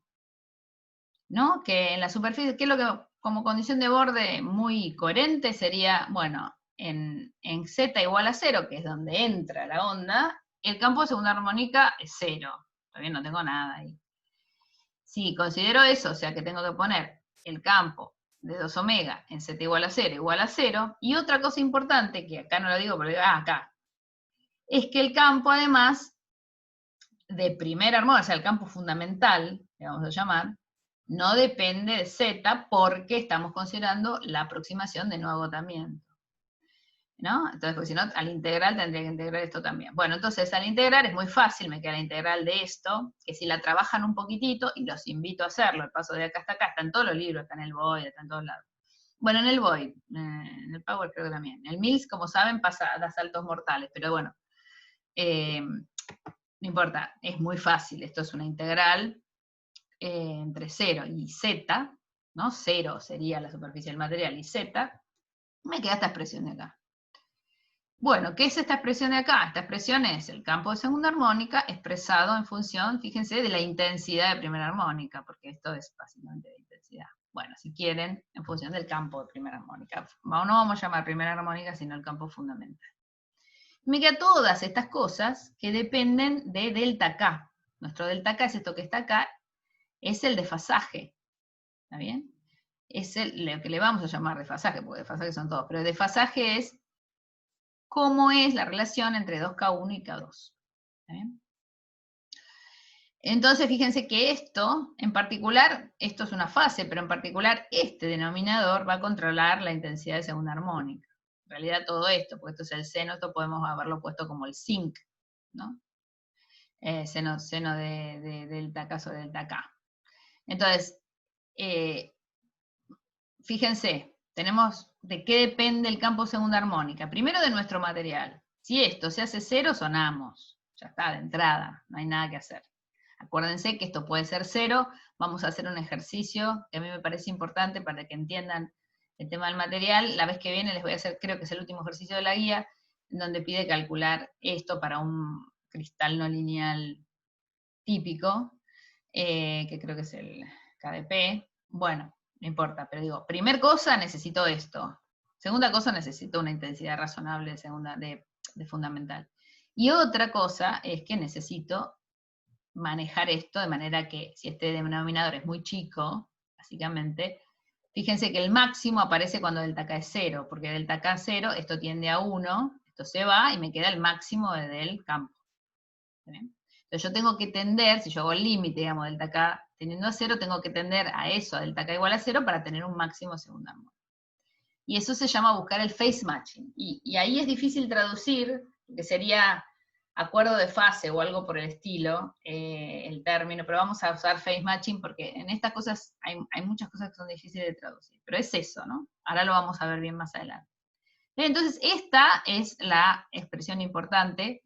¿no? Que en la superficie, ¿qué es lo que como condición de borde muy coherente sería, bueno, en Z igual a 0, que es donde entra la onda, el campo de segunda armónica es 0. Todavía no tengo nada ahí. Si considero eso, o sea que tengo que poner el campo de 2 omega en Z igual a 0, y otra cosa importante, que acá no lo digo, pero acá, es que el campo además de primera armónica, o sea, el campo fundamental, le vamos a llamar, no depende de Z porque estamos considerando la aproximación de no agotamiento. ¿no? Entonces, porque si no, al integral tendría que integrar esto también. Bueno, entonces al integrar es muy fácil, me queda la integral de esto, que si la trabajan un poquitito, y los invito a hacerlo, el paso de acá hasta acá, está en todos los libros, está en el Void, está en todos lados. Bueno, en el Void, en el Power creo que también. El Mills, como saben, da saltos mortales, pero bueno, no importa, es muy fácil, esto es una integral entre 0 y z, ¿no? 0 sería la superficie del material y z, me queda esta expresión de acá. Bueno, ¿qué es esta expresión de acá? Esta expresión es el campo de segunda armónica expresado en función, fíjense, de la intensidad de primera armónica, porque esto es básicamente de intensidad. Bueno, si quieren, en función del campo de primera armónica. No vamos a llamar primera armónica, sino el campo fundamental. Me quedan todas estas cosas que dependen de delta K. Nuestro delta K es esto que está acá, es el desfasaje. ¿Está bien? Es lo que le vamos a llamar desfasaje, porque desfasaje son todos, pero el desfasaje es cómo es la relación entre 2K1 y K2. ¿Está bien? Entonces, fíjense que esto, en particular, esto es una fase, pero en particular este denominador va a controlar la intensidad de segunda armónica. En realidad todo esto, porque esto es el seno, esto podemos haberlo puesto como el sinc, ¿no? Seno de delta K sobre delta K. Entonces, fíjense, tenemos de qué depende el campo segunda armónica. Primero de nuestro material. Si esto se hace 0, sonamos. Ya está, de entrada, no hay nada que hacer. Acuérdense que esto puede ser 0. Vamos a hacer un ejercicio que a mí me parece importante para que entiendan el tema del material. La vez que viene les voy a hacer, creo que es el último ejercicio de la guía, en donde pide calcular esto para un cristal no lineal típico, que creo que es el KDP. Bueno, no importa, pero digo, primer cosa, necesito esto. Segunda cosa, necesito una intensidad razonable de fundamental. Y otra cosa es que necesito manejar esto de manera que, si este denominador es muy chico, básicamente, fíjense que el máximo aparece cuando delta K es 0, porque delta K 0, esto tiende a 1, esto se va y me queda el máximo del campo. ¿Bien? Entonces yo tengo que tender, si yo hago el límite, digamos, delta K teniendo a 0, tengo que tender a eso, a delta K igual a 0, para tener un máximo segunda armónica. Y eso se llama buscar el phase matching. Y ahí es difícil traducir, que sería acuerdo de fase o algo por el estilo, el término, pero vamos a usar phase matching porque en estas cosas hay muchas cosas que son difíciles de traducir. Pero es eso, ¿no? Ahora lo vamos a ver bien más adelante. Entonces, esta es la expresión importante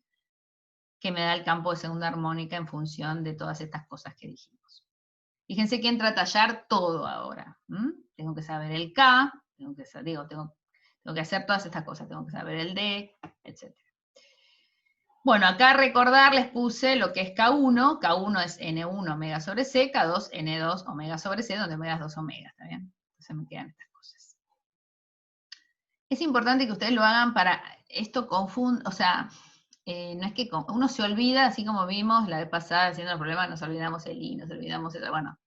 que me da el campo de segunda armónica en función de todas estas cosas que dijimos. Fíjense que entra a tallar todo ahora. Tengo que saber el K, tengo que hacer todas estas cosas, tengo que saber el D, etc. Bueno, acá recordar les puse lo que es K1, K1 es N1 omega sobre C, K2 N2 omega sobre C, donde omega es 2 omega, ¿está bien? Entonces me quedan estas cosas. Es importante que ustedes lo hagan para, esto confunde, o sea, no es que uno se olvida, así como vimos la vez pasada haciendo el problema, nos olvidamos el I, nos olvidamos el, bueno,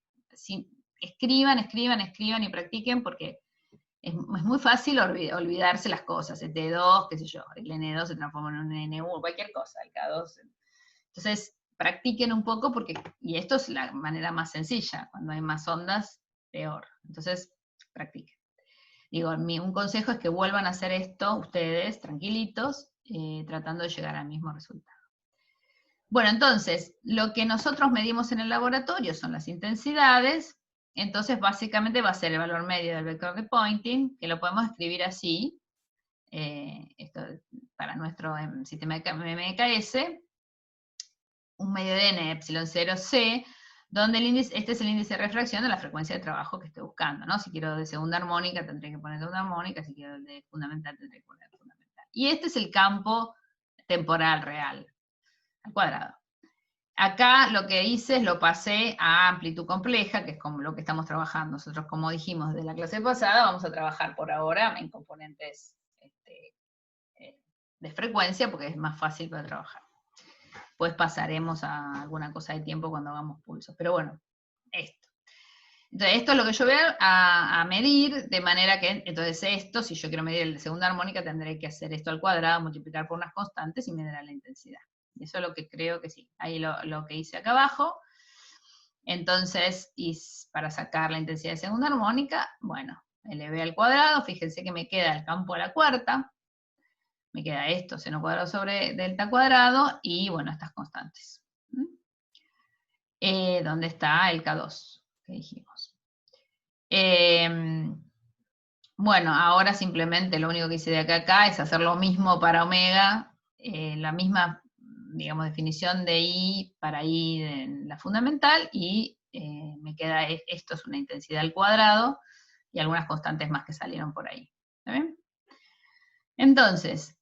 escriban y practiquen porque es muy fácil olvidarse las cosas, el T2, qué sé yo, el N2 se transforma en un N1, cualquier cosa, el K2. Entonces, practiquen un poco porque, y esto es la manera más sencilla, cuando hay más ondas, peor. Entonces, practiquen. Digo, un consejo es que vuelvan a hacer esto ustedes, tranquilitos, tratando de llegar al mismo resultado. Bueno, entonces, lo que nosotros medimos en el laboratorio son las intensidades. Entonces, básicamente va a ser el valor medio del vector de Poynting, que lo podemos escribir así, esto para nuestro sistema de MKS, un medio de n epsilon 0 c, donde este es el índice de refracción de la frecuencia de trabajo que estoy buscando, ¿no? Si quiero de segunda armónica, tendré que poner segunda armónica, si quiero de fundamental, tendré que poner fundamental. Y este es el campo temporal real, al cuadrado. Acá lo que hice es lo pasé a amplitud compleja, que es como lo que estamos trabajando. Nosotros, como dijimos desde la clase pasada, vamos a trabajar por ahora en componentes de frecuencia, porque es más fácil para trabajar. Pues pasaremos a alguna cosa de tiempo cuando hagamos pulsos. Pero bueno, esto. Entonces, esto es lo que yo voy a medir, de manera que, entonces esto, si yo quiero medir el de segunda armónica, tendré que hacer esto al cuadrado, multiplicar por unas constantes y me dará la intensidad. Eso es lo que creo que sí. Ahí lo que hice acá abajo. Entonces, y para sacar la intensidad de segunda armónica, bueno, elevé al cuadrado, fíjense que me queda el campo a la cuarta. Me queda esto, seno cuadrado sobre delta cuadrado, y bueno, estas constantes. ¿Dónde está el K2? Que dijimos. Bueno, ahora simplemente lo único que hice de acá a acá es hacer lo mismo para omega, la misma, digamos, definición de I para I en la fundamental, y me queda, esto es una intensidad al cuadrado, y algunas constantes más que salieron por ahí. ¿Está bien? Entonces,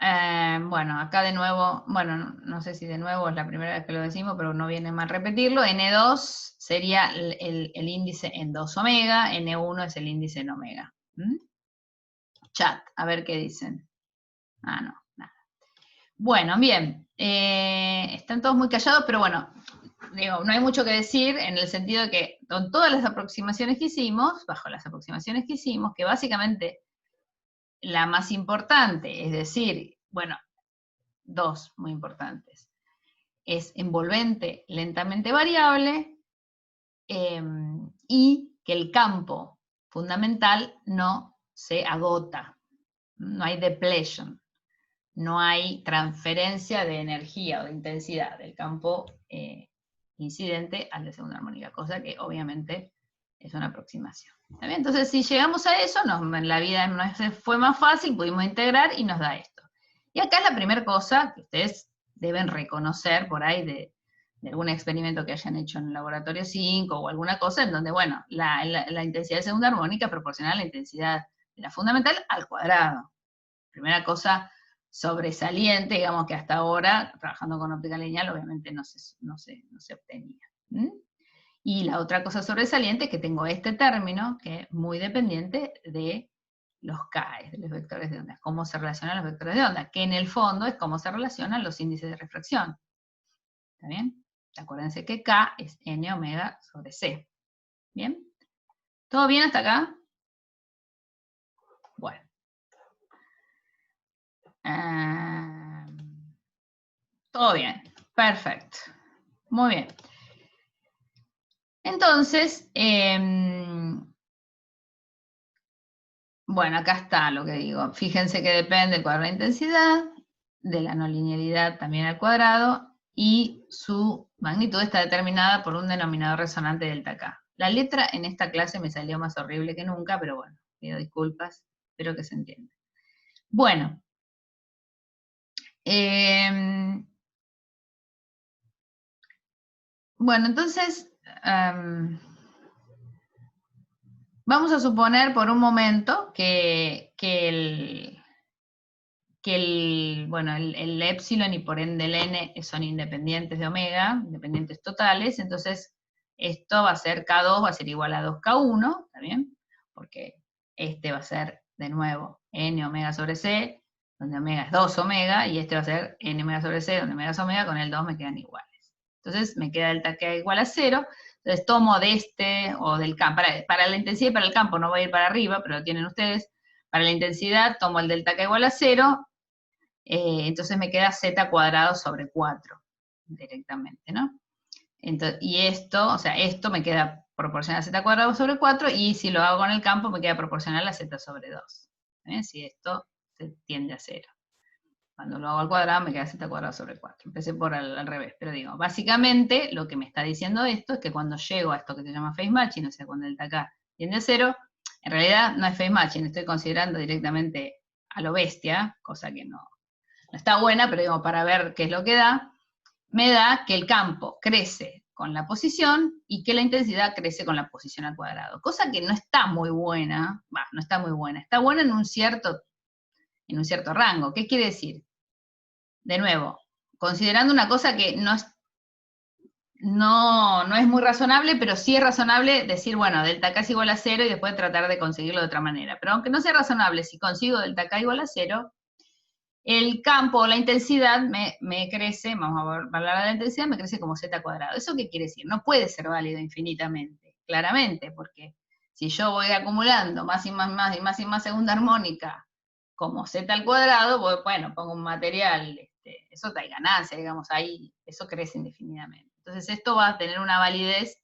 bueno, acá de nuevo, bueno, no sé si de nuevo es la primera vez que lo decimos, pero no viene mal repetirlo. N2 sería el índice en 2 omega, N1 es el índice en omega. Chat, a ver qué dicen. Ah, no, nada. Bueno, bien. Están todos muy callados, pero bueno, digo, no hay mucho que decir en el sentido de que con todas las aproximaciones que hicimos, bajo las aproximaciones que hicimos, que básicamente la más importante, es decir, bueno, dos muy importantes, es envolvente lentamente variable, y que el campo fundamental no se agota, no hay depletion, no hay transferencia de energía o de intensidad del campo incidente al de segunda armónica, cosa que obviamente es una aproximación. ¿Está bien? Entonces, si llegamos a eso, en la vida nos fue más fácil, pudimos integrar y nos da esto. Y acá es la primera cosa que ustedes deben reconocer por ahí de algún experimento que hayan hecho en el laboratorio 5 o alguna cosa en donde, bueno, la intensidad de segunda armónica es proporcional a la intensidad de la fundamental al cuadrado. Primera cosa sobresaliente, digamos, que hasta ahora, trabajando con óptica lineal, obviamente no se obtenía. Y la otra cosa sobresaliente es que tengo este término, que es muy dependiente de los K, de los vectores de onda, cómo se relacionan los vectores de onda, que en el fondo es cómo se relacionan los índices de refracción. ¿Está bien? Acuérdense que K es N omega sobre C. ¿Bien? ¿Todo bien hasta acá? Bueno. Todo bien, perfecto. Muy bien. Entonces, bueno, acá está lo que digo. Fíjense que depende del cuadrado de intensidad, de la no linealidad también al cuadrado, y su magnitud está determinada por un denominador resonante delta K. La letra en esta clase me salió más horrible que nunca, pero bueno, pido disculpas, espero que se entienda. Bueno. Bueno, entonces, vamos a suponer por un momento que el epsilon y por ende el n son independientes de omega, independientes totales, entonces esto va a ser K2, va a ser igual a 2K1, ¿está bien? Porque este va a ser, de nuevo, n omega sobre c, donde omega es 2 omega, y este va a ser n omega sobre c, donde omega es omega, con el 2 me quedan iguales. Entonces me queda delta K igual a 0, entonces tomo de este, o del campo, para la intensidad y para el campo no voy a ir para arriba, pero lo tienen ustedes, para la intensidad tomo el delta K igual a 0, entonces me queda z cuadrado sobre 4, directamente, ¿no? Entonces, y esto, o sea, esto me queda proporcional a z cuadrado sobre 4, y si lo hago con el campo me queda proporcional a z sobre 2. Si esto se tiende a 0. Cuando lo hago al cuadrado me queda z cuadrado sobre 4. Empecé por al revés, pero digo, básicamente lo que me está diciendo esto es que cuando llego a esto que se llama phase matching, o sea, cuando el delta K tiende a 0, en realidad no es phase matching, estoy considerando directamente a lo bestia, cosa que no está buena, pero digo, para ver qué es lo que da, me da que el campo crece con la posición y que la intensidad crece con la posición al cuadrado. Cosa que no está muy buena, no está muy buena, está buena en un cierto rango. ¿Qué quiere decir? De nuevo, considerando una cosa que no es muy razonable, pero sí es razonable decir, bueno, delta K es igual a 0 y después tratar de conseguirlo de otra manera. Pero aunque no sea razonable, si consigo delta K igual a 0, el campo o la intensidad me crece, vamos a hablar de la intensidad, me crece como z cuadrado. ¿Eso qué quiere decir? No puede ser válido infinitamente, claramente, porque si yo voy acumulando más y más y más y más segunda armónica como z al cuadrado, bueno, pongo un material, eso hay ganancia, digamos, ahí eso crece indefinidamente. Entonces esto va a tener una validez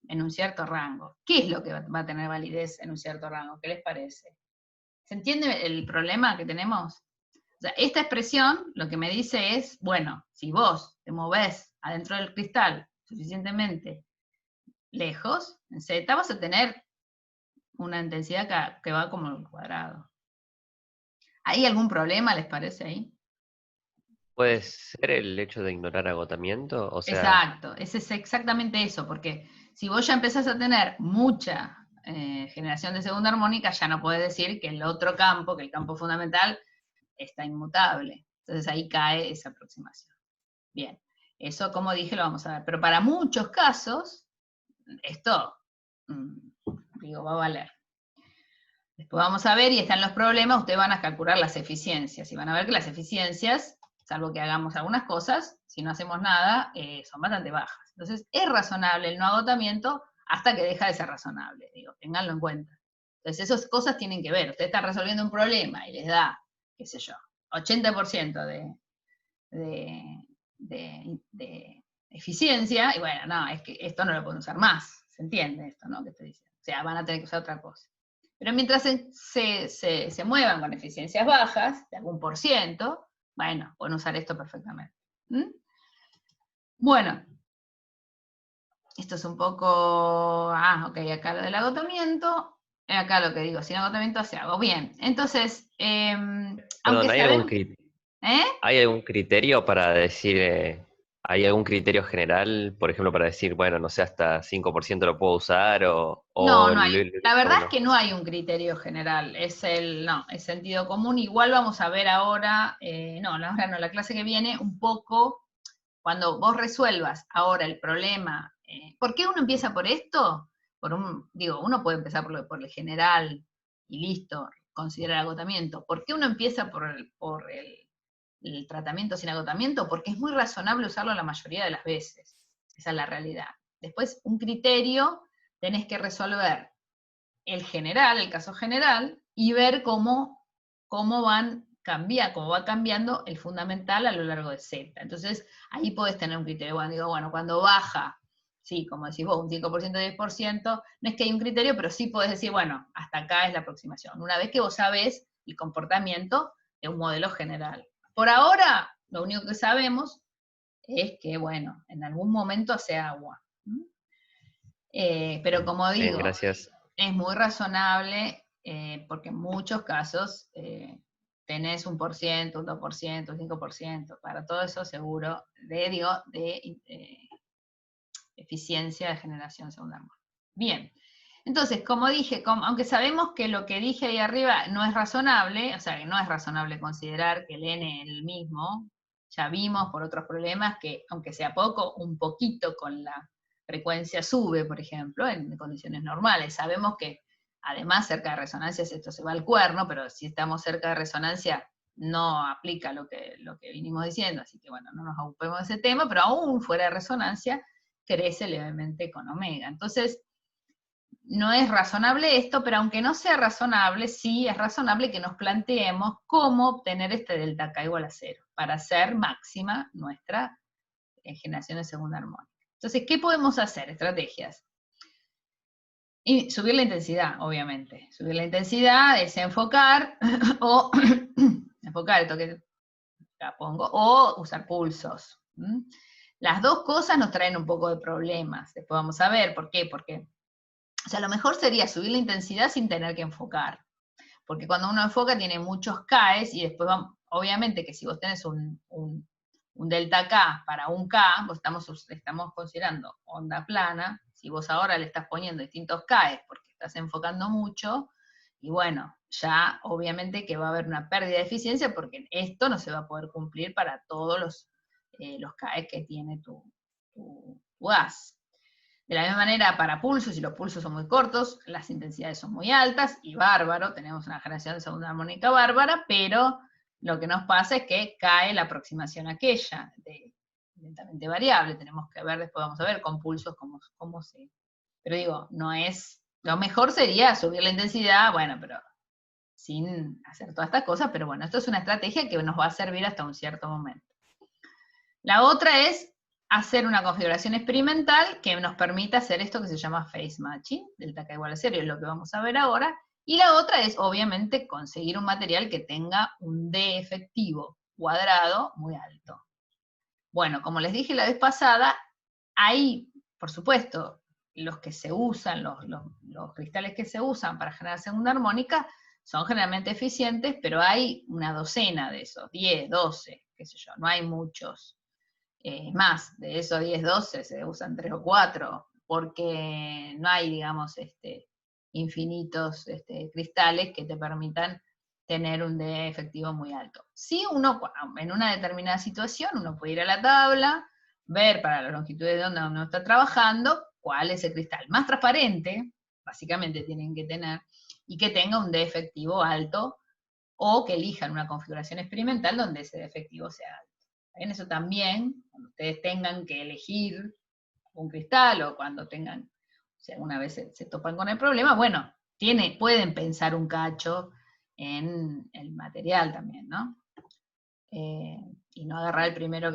en un cierto rango. ¿Qué es lo que va a tener validez en un cierto rango? ¿Qué les parece? ¿Se entiende el problema que tenemos? O sea, esta expresión lo que me dice es, bueno, si vos te movés adentro del cristal suficientemente lejos, en Z vas a tener una intensidad que va como al cuadrado. ¿Hay algún problema, les parece ahí?
¿Puede ser el hecho de ignorar agotamiento? O sea,
Exacto, es exactamente eso, porque si vos ya empezás a tener mucha generación de segunda armónica, ya no podés decir que el otro campo, que el campo fundamental, está inmutable. Entonces ahí cae esa aproximación. Bien, eso como dije lo vamos a ver, pero para muchos casos, esto, digo, va a valer. Después vamos a ver, y están los problemas, ustedes van a calcular las eficiencias, y van a ver que las eficiencias, salvo que hagamos algunas cosas, si no hacemos nada, son bastante bajas. Entonces, es razonable el no agotamiento hasta que deja de ser razonable, digo, ténganlo en cuenta. Entonces, esas cosas tienen que ver. Usted está resolviendo un problema y les da, qué sé yo, 80% de eficiencia, y bueno, no, es que esto no lo pueden usar más, ¿se entiende esto, no? Que estoy diciendo. O sea, van a tener que usar otra cosa. Pero mientras se muevan con eficiencias bajas, de algún %, bueno, pueden usar esto perfectamente. Bueno, esto es un poco, ok, acá lo del agotamiento, acá lo que digo, sin agotamiento se hago. Bien, entonces,
perdón,
aunque sabemos...
¿hay algún criterio para decir, hay algún criterio general, por ejemplo, para decir, bueno, no sé, hasta 5% lo puedo usar
No, no hay. La
o
verdad es
no?
que no hay un criterio general, es sentido común. Igual vamos a ver ahora, ahora no, la clase que viene, un poco, cuando vos resuelvas ahora el problema, ¿por qué uno empieza por esto? Uno puede empezar por el general y listo, considerar agotamiento. ¿Por qué uno empieza por el tratamiento sin agotamiento? Porque es muy razonable usarlo la mayoría de las veces. Esa es la realidad. Después, un criterio, tenés que resolver el caso general, y ver cómo va cambiando el fundamental a lo largo de Z. Entonces, ahí podés tener un criterio. Bueno, cuando baja, sí, como decís vos, un 5%, 10%, no es que hay un criterio, pero sí podés decir, bueno, hasta acá es la aproximación. Una vez que vos sabés el comportamiento de un modelo general. Por ahora, lo único que sabemos es que, bueno, en algún momento hace agua. Pero como
Bien,
digo,
gracias.
es muy razonable, porque en muchos casos tenés un %, un 2%, un 5%, para todo eso seguro, de eficiencia de generación segunda armónica. Bien, entonces, como dije, aunque sabemos que lo que dije ahí arriba no es razonable, o sea, que no es razonable considerar que el n es el mismo, ya vimos por otros problemas que, aunque sea poco, un poquito con la frecuencia sube, por ejemplo, en condiciones normales. Sabemos que, además, cerca de resonancias esto se va al cuerno, pero si estamos cerca de resonancia no aplica lo que vinimos diciendo, así que bueno, no nos ocupemos de ese tema, pero aún fuera de resonancia, crece levemente con omega. Entonces, no es razonable esto, pero aunque no sea razonable, sí es razonable que nos planteemos cómo obtener este delta K igual a 0, para hacer máxima nuestra generación de segunda armónica. Entonces, ¿qué podemos hacer? Estrategias. Y subir la intensidad, obviamente. Subir la intensidad, desenfocar, o enfocar, esto que acá pongo, o usar pulsos. Las dos cosas nos traen un poco de problemas. Después vamos a ver por qué. Porque, o sea, lo mejor sería subir la intensidad sin tener que enfocar. Porque cuando uno enfoca tiene muchos Ks, y después, obviamente que si vos tenés un delta K para un K, vos estamos considerando onda plana. Si vos ahora le estás poniendo distintos Ks porque estás enfocando mucho, y bueno, ya obviamente que va a haber una pérdida de eficiencia, porque esto no se va a poder cumplir para todos los Ks que tiene tu gas. De la misma manera, para pulsos, si los pulsos son muy cortos, las intensidades son muy altas, y bárbaro, tenemos una generación de segunda armónica bárbara, pero lo que nos pasa es que cae la aproximación aquella, lentamente variable. Tenemos que ver, después vamos a ver con pulsos cómo se... Pero digo, no es... Lo mejor sería subir la intensidad, bueno, pero sin hacer todas estas cosas, pero bueno, esto es una estrategia que nos va a servir hasta un cierto momento. La otra es hacer una configuración experimental que nos permita hacer esto que se llama phase matching, delta K igual a 0, es lo que vamos a ver ahora, Y la otra es, obviamente, conseguir un material que tenga un D efectivo cuadrado muy alto. Bueno, como les dije la vez pasada, hay, por supuesto, los que se usan, los cristales que se usan para generar segunda armónica, son generalmente eficientes, pero hay una docena de esos, 10, 12, qué sé yo, no hay muchos más. De esos 10, 12 se usan 3 o 4, porque no hay, digamos, infinitos cristales que te permitan tener un D efectivo muy alto. Si uno, en una determinada situación, uno puede ir a la tabla, ver para la longitud de onda donde uno está trabajando, cuál es el cristal más transparente, básicamente tienen que tener, y que tenga un D efectivo alto, o que elijan una configuración experimental donde ese D efectivo sea alto. En eso también, cuando ustedes tengan que elegir un cristal, o cuando tengan, si alguna vez se topan con el problema, bueno, pueden pensar un cacho en el material también, ¿no? Y no agarrar el primero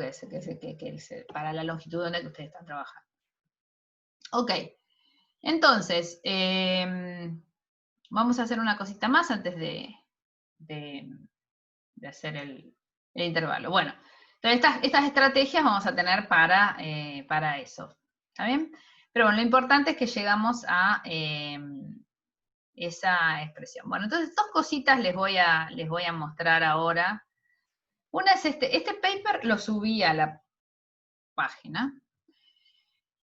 para la longitud donde ustedes están trabajando. Ok, entonces, vamos a hacer una cosita más antes de hacer el intervalo. Bueno, entonces estas estrategias vamos a tener para eso, ¿está bien? Pero bueno, lo importante es que llegamos a esa expresión. Bueno, entonces 2 cositas les voy a mostrar ahora. Una es este paper lo subí a la página.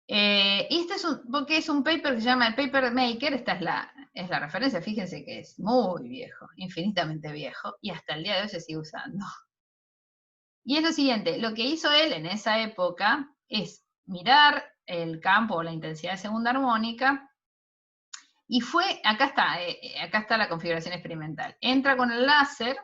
Y este porque es un paper que se llama el Paper Maker, esta es la referencia, fíjense que es muy viejo, infinitamente viejo, y hasta el día de hoy se sigue usando. Y es lo siguiente, lo que hizo él en esa época es mirar el campo o la intensidad de segunda armónica, y acá está la configuración experimental. Entra con el láser,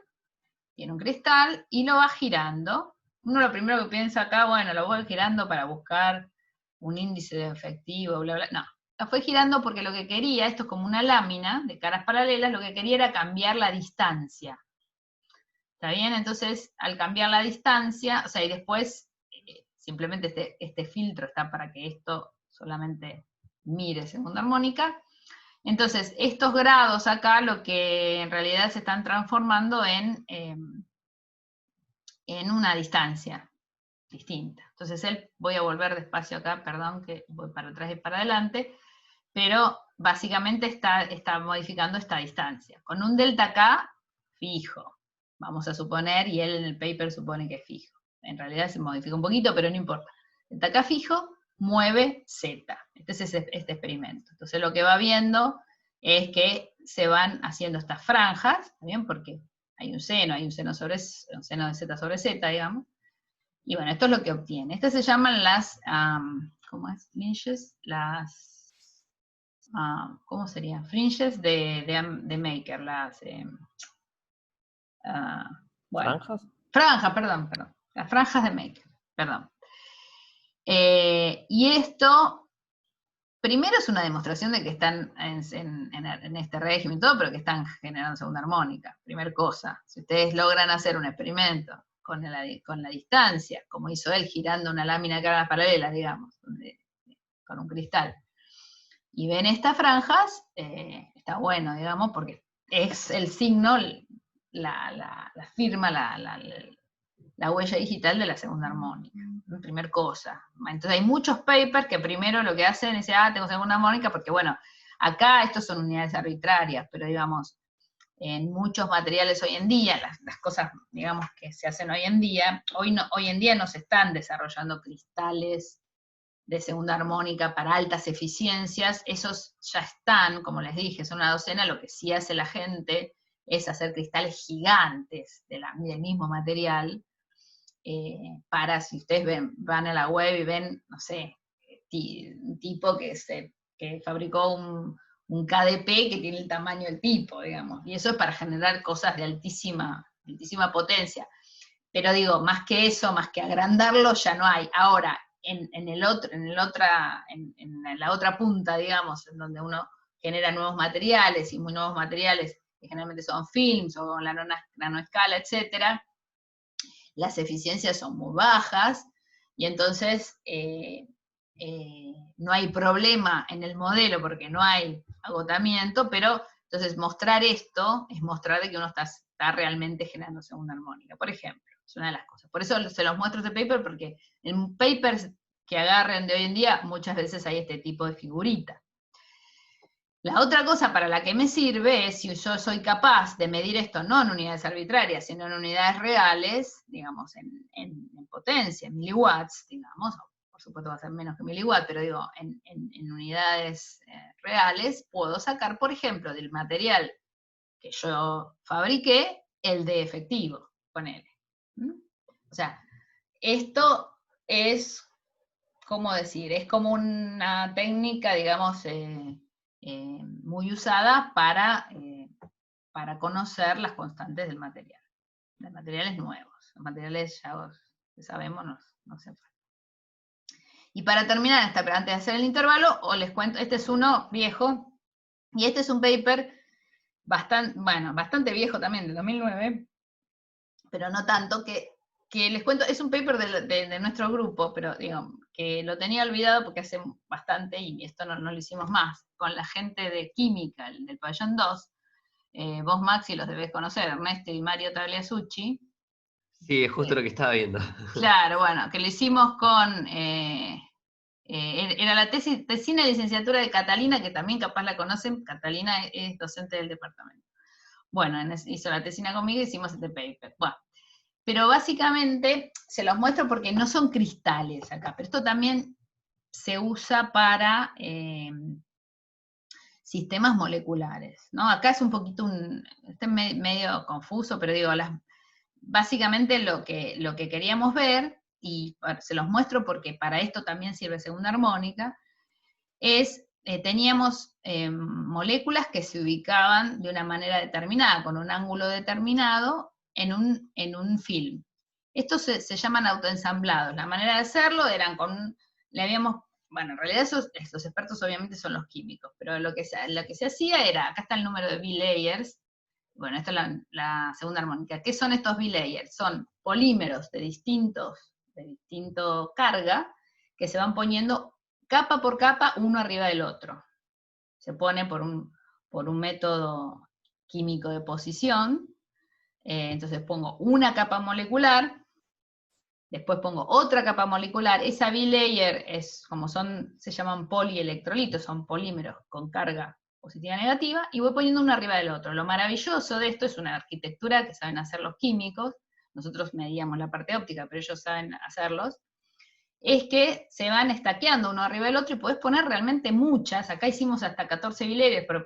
tiene un cristal, y lo va girando. Uno lo primero que piensa acá, bueno, lo voy girando para buscar un índice de efectivo, bla, bla. No, la fue girando porque lo que quería, esto es como una lámina de caras paralelas, lo que quería era cambiar la distancia. ¿Está bien? Entonces, al cambiar la distancia, o sea, y después, simplemente este filtro está para que esto solamente mire segunda armónica. Entonces, estos grados acá, lo que en realidad se están transformando en una distancia distinta. Entonces, voy a volver despacio acá, perdón, que voy para atrás y para adelante, pero básicamente está modificando esta distancia, con un delta K fijo, vamos a suponer, y él en el paper supone que es fijo. En realidad se modifica un poquito, pero no importa. Delta K fijo mueve Z. Este es este experimento. Entonces lo que va viendo es que se van haciendo estas franjas, ¿bien? Porque hay un seno de Z sobre Z, digamos. Y bueno, esto es lo que obtiene. Estas se llaman las, ¿cómo es? Fringes, ¿cómo sería? Fringes de Maker, bueno.
¿Franjas?
Franja, perdón. Las franjas de Maker, perdón. Y esto, primero es una demostración de que están en este régimen y todo, pero que están generando segunda armónica. Primer cosa, si ustedes logran hacer un experimento con la distancia, como hizo él, girando una lámina de caras paralelas, digamos, con un cristal, y ven estas franjas, está bueno, digamos, porque es el signo, la firma, la huella digital de la segunda armónica, primer cosa. Entonces hay muchos papers que primero lo que hacen es decir, tengo segunda armónica, porque bueno, acá estos son unidades arbitrarias, pero digamos, en muchos materiales hoy en día, las cosas, digamos, que se hacen hoy en día, hoy en día no se están desarrollando cristales de segunda armónica para altas eficiencias, esos ya están, como les dije, son una docena. Lo que sí hace la gente es hacer cristales gigantes del mismo material, para, si ustedes van a la web y ven, no sé, un tipo que fabricó un KDP que tiene el tamaño del tipo, digamos, y eso es para generar cosas de altísima potencia. Pero digo, más que eso, más que agrandarlo, ya no hay. Ahora, en la otra punta, digamos, en donde uno genera nuevos materiales, y muy nuevos materiales, que generalmente son films o con la nanoescala, etcétera, las eficiencias son muy bajas, y entonces no hay problema en el modelo porque no hay agotamiento, pero Entonces, mostrar esto es mostrar de que uno está realmente generando segunda armónica, por ejemplo. Es una de las cosas. Por eso se los muestro este paper, porque en papers que agarren de hoy en día, muchas veces hay este tipo de figurita. La otra cosa para la que me sirve es si yo soy capaz de medir esto no en unidades arbitrarias, sino en unidades reales, digamos, en potencia, en miliwatts, digamos, por supuesto va a ser menos que miliwatts, pero digo, en unidades reales, puedo sacar, por ejemplo, del material que yo fabriqué, el de efectivo, ponele. O sea, esto es, ¿cómo decir? Es como una técnica, digamos, muy usada para conocer las constantes del material, de materiales nuevos. Los materiales ya sabemos no hacen falta. Y para terminar, antes de hacer el intervalo, os les cuento, este es uno viejo, y este es un paper bastante viejo también, de 2009, pero no tanto, que les cuento, es un paper de nuestro grupo, pero digo, que lo tenía olvidado porque hace bastante, y esto no lo hicimos más, con la gente de química, del pabellón 2, vos Maxi los debés conocer, Ernesto y Mario Tagliasucci.
Sí, es justo lo que estaba viendo.
Claro, bueno, que lo hicimos con, era la tesina de licenciatura de Catalina, que también capaz la conocen, Catalina es docente del departamento. Bueno, hizo la tesina conmigo y hicimos este paper. Bueno, pero básicamente se los muestro porque no son cristales acá, pero esto también se usa para sistemas moleculares, ¿no? Acá es un poquito medio confuso, pero digo, básicamente lo que queríamos ver, y se los muestro porque para esto también sirve segunda armónica, es, teníamos moléculas que se ubicaban de una manera determinada, con un ángulo determinado, en un film. Estos se llaman autoensamblados. La manera de hacerlo eran bueno, en realidad esos expertos obviamente son los químicos, pero lo que se hacía era, acá está el número de B-layers, bueno, esta es la segunda armónica. ¿Qué son estos B-layers? Son polímeros de distinto carga, que se van poniendo capa por capa, uno arriba del otro. Se pone por un método químico de posición. Entonces pongo una capa molecular, después pongo otra capa molecular. Esa B-layer se llaman polielectrolitos, son polímeros con carga positiva y negativa, y voy poniendo uno arriba del otro. Lo maravilloso de esto es una arquitectura que saben hacer los químicos. Nosotros medíamos la parte óptica, pero ellos saben hacerlos. Es que se van estaqueando uno arriba del otro y podés poner realmente muchas. Acá hicimos hasta 14 bileres, pero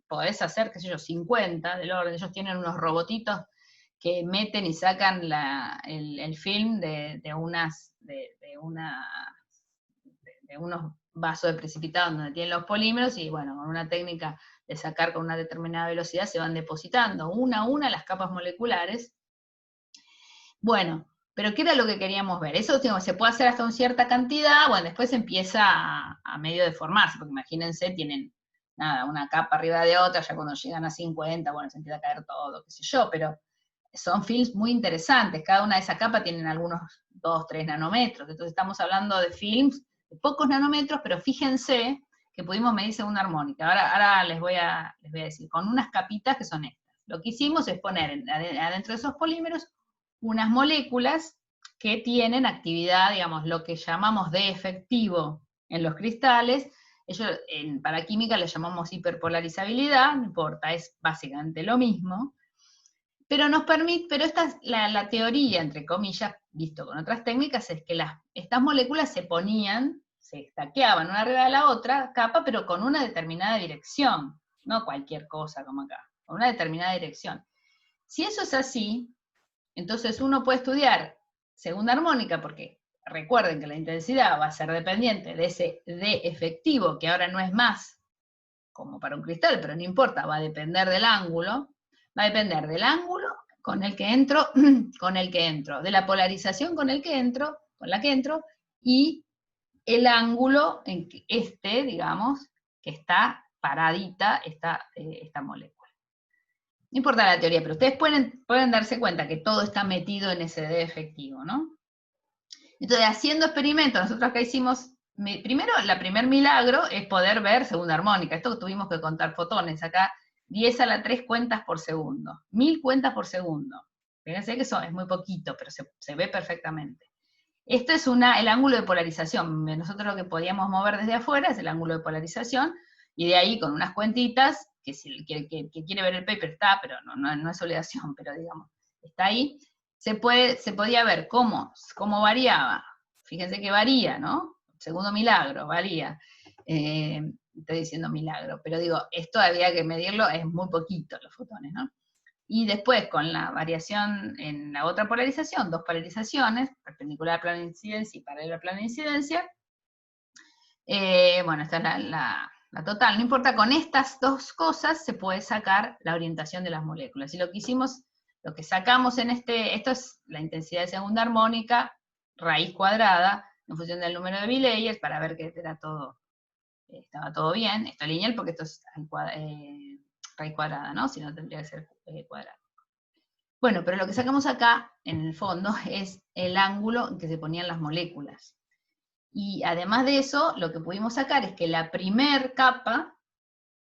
podés hacer, qué sé yo, 50 del orden. Ellos tienen unos robotitos que meten y sacan el film de unos vasos de precipitado donde tienen los polímeros, y bueno, con una técnica de sacar con una determinada velocidad se van depositando una a una las capas moleculares. Bueno, pero ¿qué era lo que queríamos ver? Eso se puede hacer hasta una cierta cantidad, bueno, después empieza a medio deformarse, porque imagínense, tienen una capa arriba de otra, ya cuando llegan a 50, bueno, se empieza a caer todo, qué sé yo, pero son films muy interesantes, cada una de esas capas tienen algunos 2, 3 nanómetros, entonces estamos hablando de films de pocos nanómetros, pero fíjense que pudimos medir segunda armónica. Ahora les voy a decir, con unas capitas que son estas. Lo que hicimos es poner adentro de esos polímeros unas moléculas que tienen actividad, digamos, lo que llamamos de efectivo en los cristales. Ellos, para química le llamamos hiperpolarizabilidad, no importa, es básicamente lo mismo. Pero esta es la teoría, entre comillas, visto con otras técnicas, es que estas moléculas se estaqueaban una arriba de la otra capa, pero con una determinada dirección, no cualquier cosa como acá, con una determinada dirección. Si eso es así, entonces uno puede estudiar segunda armónica, porque recuerden que la intensidad va a ser dependiente de ese D efectivo, que ahora no es más como para un cristal, pero no importa, va a depender del ángulo, con el que entro, de la polarización con la que entro, y el ángulo en que digamos, que está paradita esta molécula. No importa la teoría, pero ustedes pueden darse cuenta que todo está metido en ese D efectivo, ¿no? Entonces, haciendo experimentos, nosotros acá hicimos, primero, primer milagro es poder ver segunda armónica. Esto tuvimos que contar fotones. Acá 10 a la 3 cuentas por segundo. 1000 cuentas por segundo. Fíjense que eso es muy poquito, pero se ve perfectamente. Esto es el ángulo de polarización. Nosotros lo que podíamos mover desde afuera es el ángulo de polarización, y de ahí con unas cuentitas, que si el que quiere ver el paper está, pero no es obligación, pero digamos, está ahí, se podía ver cómo variaba. Fíjense que varía, ¿no? Segundo milagro, varía. Estoy diciendo milagro, pero digo, esto había que medirlo, es muy poquito los fotones, ¿no? Y después, con la variación en la otra polarización, 2 polarizaciones, perpendicular al plano de incidencia y paralela al plano de incidencia, bueno, esta es la total. No importa, con estas 2 cosas se puede sacar la orientación de las moléculas. Y lo que hicimos, lo que sacamos en esto es la intensidad de segunda armónica, raíz cuadrada, en función del número de Bilayers, para ver que estaba todo bien. Esto es lineal porque esto es raíz cuadrada, ¿no? Si no tendría que ser cuadrado. Bueno, pero lo que sacamos acá, en el fondo, es el ángulo en que se ponían las moléculas. Y además de eso, lo que pudimos sacar es que la primer capa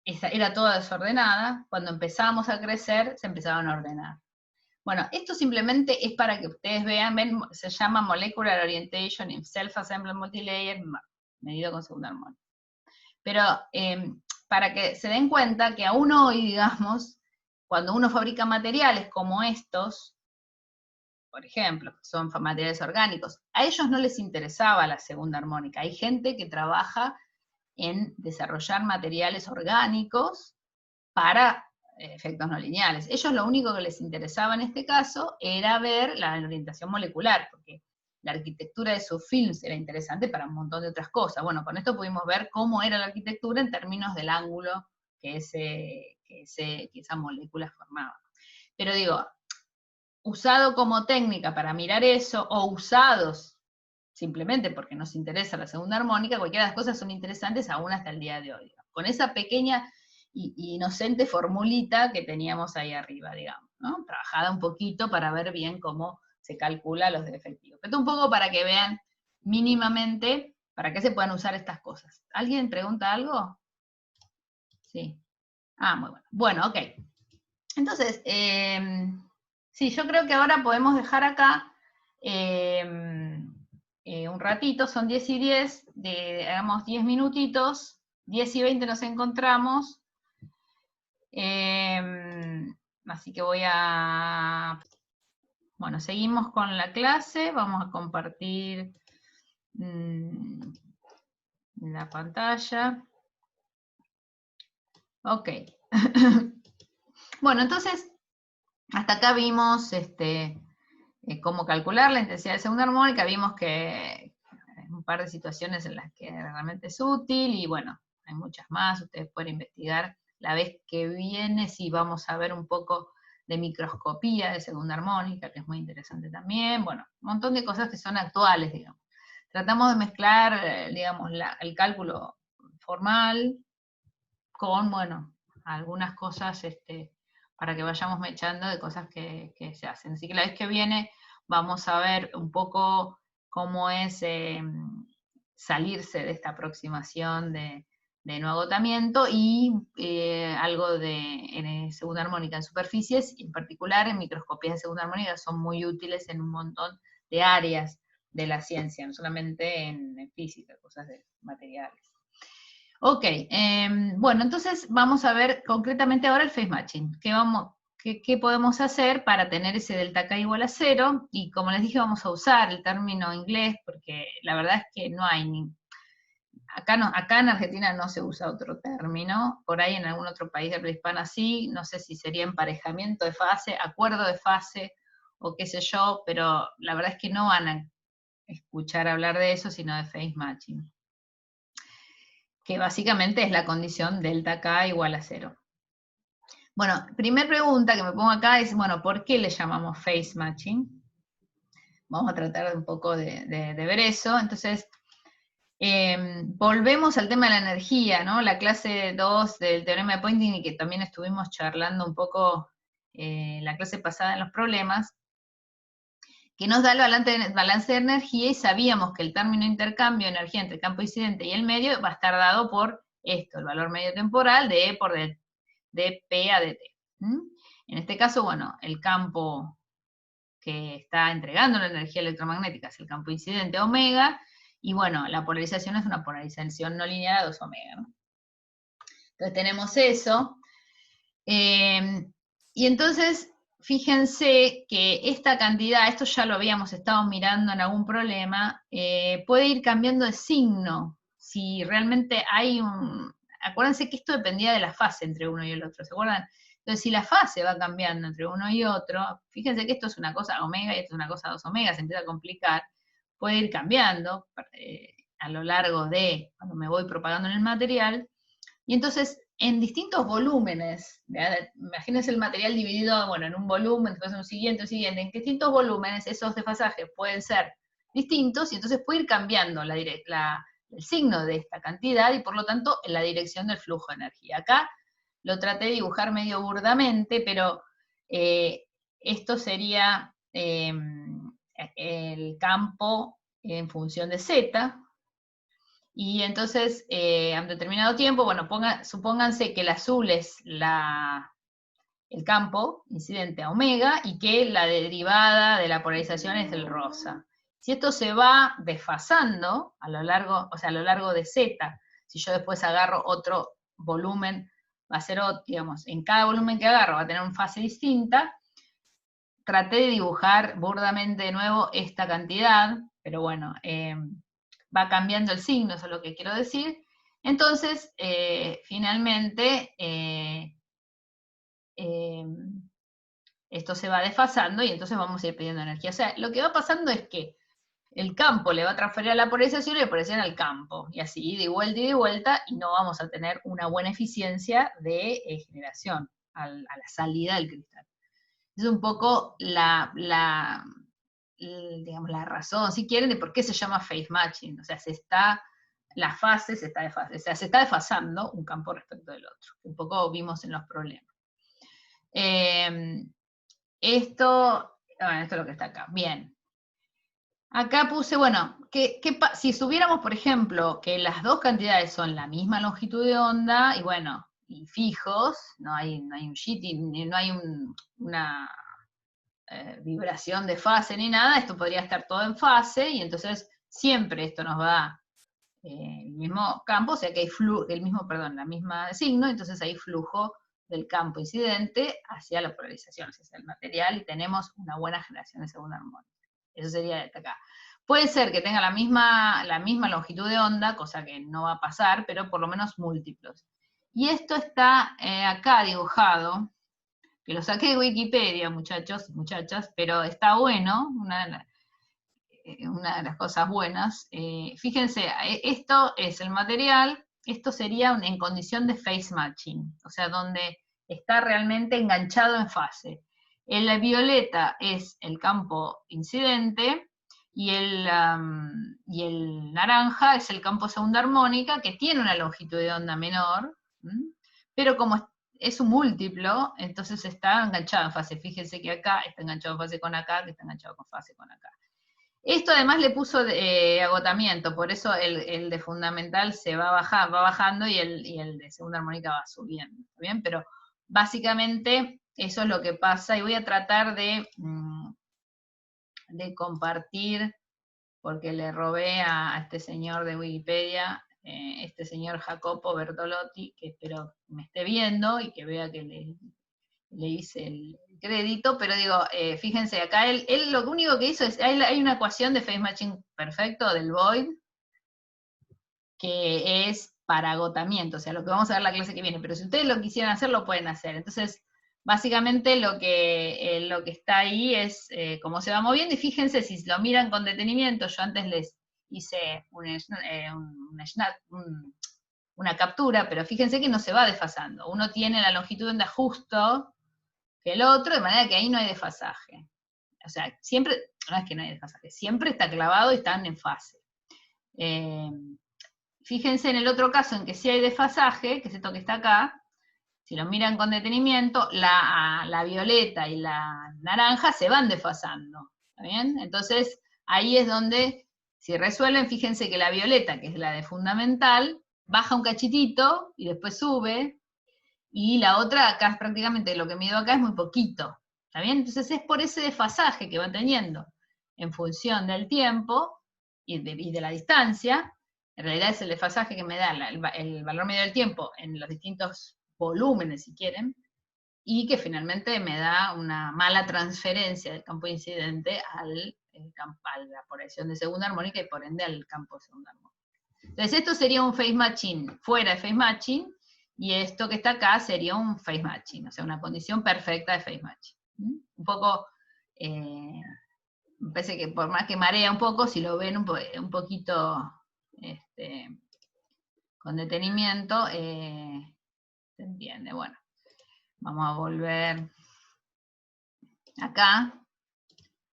era toda desordenada, cuando empezábamos a crecer, se empezaban a ordenar. Bueno, esto simplemente es para que ustedes vean, se llama Molecular Orientation in Self-Assembled Multilayer, medido con segunda armónica. Pero para que se den cuenta que aún hoy, digamos, cuando uno fabrica materiales como estos, por ejemplo, son materiales orgánicos, a ellos no les interesaba la segunda armónica. Hay gente que trabaja en desarrollar materiales orgánicos para efectos no lineales. Ellos lo único que les interesaba en este caso era ver la orientación molecular, porque la arquitectura de sus films era interesante para un montón de otras cosas. Bueno, con esto pudimos ver cómo era la arquitectura en términos del ángulo que esa molécula formaba. Pero digo, usado como técnica para mirar eso, o usados simplemente porque nos interesa la segunda armónica, cualquiera de las cosas son interesantes aún hasta el día de hoy. Con esa pequeña y inocente formulita que teníamos ahí arriba, digamos, ¿no? Trabajada un poquito para ver bien cómo se calcula los efectivos. Pero un poco para que vean mínimamente para qué se pueden usar estas cosas. ¿Alguien pregunta algo? Sí. Ah, muy bueno. Bueno, ok. Entonces, sí, yo creo que ahora podemos dejar acá un ratito, son 10 y 10, hagamos 10 minutitos, 10 y 20 nos encontramos. Así que bueno, seguimos con la clase, vamos a compartir la pantalla. Ok. Bueno, entonces, hasta acá vimos cómo calcular la intensidad de segunda armónica, vimos que hay un par de situaciones en las que realmente es útil, y bueno, hay muchas más, ustedes pueden investigar. La vez que viene sí vamos a ver un poco de microscopía de segunda armónica, que es muy interesante también. Bueno, un montón de cosas que son actuales, digamos. Tratamos de mezclar, digamos, el cálculo formal con, bueno, algunas cosas para que vayamos mechando de cosas que se hacen. Así que la vez que viene vamos a ver un poco cómo es salirse de esta aproximación de no agotamiento y algo de segunda armónica en superficies, y en particular en microscopías de segunda armónica son muy útiles en un montón de áreas de la ciencia, no solamente en física, cosas de materiales. Ok, bueno, entonces vamos a ver concretamente ahora el phase matching. ¿Qué podemos hacer para tener ese delta K igual a 0? Y como les dije, vamos a usar el término inglés, porque la verdad es que no hay acá en Argentina no se usa otro término, por ahí en algún otro país de habla hispana sí, no sé si sería emparejamiento de fase, acuerdo de fase, o qué sé yo, pero la verdad es que no van a escuchar hablar de eso, sino de phase matching, que básicamente es la condición delta K igual a 0. Bueno, primera pregunta que me pongo acá es, bueno, ¿por qué le llamamos phase matching? Vamos a tratar un poco de ver eso. Entonces, volvemos al tema de la energía, ¿no? La clase 2 del teorema de Poynting, y que también estuvimos charlando un poco la clase pasada en los problemas, que nos da el balance de energía, y sabíamos que el término de intercambio de energía entre el campo incidente y el medio va a estar dado por esto, el valor medio temporal de E por de P a dt. En este caso, bueno, el campo que está entregando la energía electromagnética es el campo incidente omega, y bueno, la polarización es una polarización no lineal a 2 omega, ¿no? Entonces tenemos eso. Y entonces, fíjense que esta cantidad, esto ya lo habíamos estado mirando en algún problema, puede ir cambiando de signo. Si realmente hay un... Acuérdense que esto dependía de la fase entre uno y el otro, ¿se acuerdan? Entonces, si la fase va cambiando entre uno y otro, fíjense que esto es una cosa omega y esto es una cosa 2 omega, se empieza a complicar, puede ir cambiando a lo largo de cuando me voy propagando en el material, y entonces en distintos volúmenes, imagínense el material dividido, bueno, en un volumen, después en un siguiente, en distintos volúmenes esos desfasajes pueden ser distintos, y entonces puede ir cambiando el signo de esta cantidad, y por lo tanto la dirección del flujo de energía. Acá lo traté de dibujar medio burdamente, pero esto sería el campo en función de Z, y entonces a un determinado tiempo, bueno, supónganse que el azul es el campo incidente a omega, y que la derivada de la polarización es el rosa. Si esto se va desfasando a lo largo, o sea, a lo largo de Z, si yo después agarro otro volumen, va a ser, digamos, en cada volumen que agarro va a tener una fase distinta. Traté de dibujar burdamente de nuevo esta cantidad, pero bueno, va cambiando el signo, eso es lo que quiero decir. Entonces, finalmente, esto se va desfasando y entonces vamos a ir pidiendo energía. O sea, lo que va pasando es que el campo le va a transferir a la polarización y la polarización al campo, y así de vuelta y de vuelta, y no vamos a tener una buena eficiencia de generación a la salida del cristal. Es un poco digamos, la razón, si quieren, de por qué se llama phase matching. O sea, la fase se está desfasando un campo respecto del otro. Un poco vimos en los problemas. Esto es lo que está acá. Bien. Acá puse, bueno, si supiéramos, por ejemplo, que las dos cantidades son la misma longitud de onda, y bueno, y fijos, no hay un shitting, no hay una vibración de fase ni nada, esto podría estar todo en fase, y entonces siempre esto nos va el mismo campo, o sea que hay la misma signo, entonces hay flujo del campo incidente hacia la polarización, hacia el material, y tenemos una buena generación de segunda armónica. Eso sería de acá. Puede ser que tenga la misma longitud de onda, cosa que no va a pasar, pero por lo menos múltiplos. Y esto está acá dibujado, que lo saqué de Wikipedia, muchachos y muchachas, pero está bueno, una de las cosas buenas. Fíjense, esto es el material, esto sería en condición de phase matching, o sea, donde está realmente enganchado en fase. El violeta es el campo incidente, y el naranja es el campo segunda armónica, que tiene una longitud de onda menor, pero como es un múltiplo, entonces está enganchado en fase. Fíjense que acá está enganchado en fase con acá, que está enganchado con fase con acá. Esto además le puso agotamiento, por eso el de fundamental se va bajando, y el de segunda armónica va subiendo, ¿está bien? Pero básicamente eso es lo que pasa, y voy a tratar de compartir, porque le robé a este señor de Wikipedia, este señor Jacopo Bertolotti, que espero que me esté viendo y que vea que le hice el crédito, pero digo, fíjense, acá él lo único que hizo es, hay una ecuación de phase matching perfecto del Void, que es para agotamiento, o sea, lo que vamos a ver la clase que viene, pero si ustedes lo quisieran hacer, lo pueden hacer. Entonces, básicamente lo que está ahí es cómo se va moviendo, y fíjense, si lo miran con detenimiento, yo antes les hice una captura, pero fíjense que no se va desfasando. Uno tiene la longitud de onda justo que el otro, de manera que ahí no hay desfasaje. O sea, siempre, no es que no hay desfasaje, siempre está clavado y están en fase. Fíjense en el otro caso en que sí hay desfasaje, que es esto que está acá. Si lo miran con detenimiento, la violeta y la naranja se van desfasando, ¿está bien? Entonces, ahí es donde, si resuelven, fíjense que la violeta, que es la de fundamental, baja un cachitito y después sube, y la otra acá prácticamente lo que mido acá es muy poquito, ¿está bien? Entonces es por ese desfasaje que va teniendo en función del tiempo y de la distancia. En realidad es el desfasaje que me da el valor medio del tiempo en los distintos volúmenes, si quieren, y que finalmente me da una mala transferencia del campo incidente a la polaridad de segunda armónica y por ende al campo de segunda armónica. Entonces esto sería un phase matching fuera de phase matching, y esto que está acá sería un phase matching, o sea, una condición perfecta de phase matching. Un poco, me parece que por más que marea un poco, si lo ven un poquito con detenimiento, se entiende. Bueno, vamos a volver acá.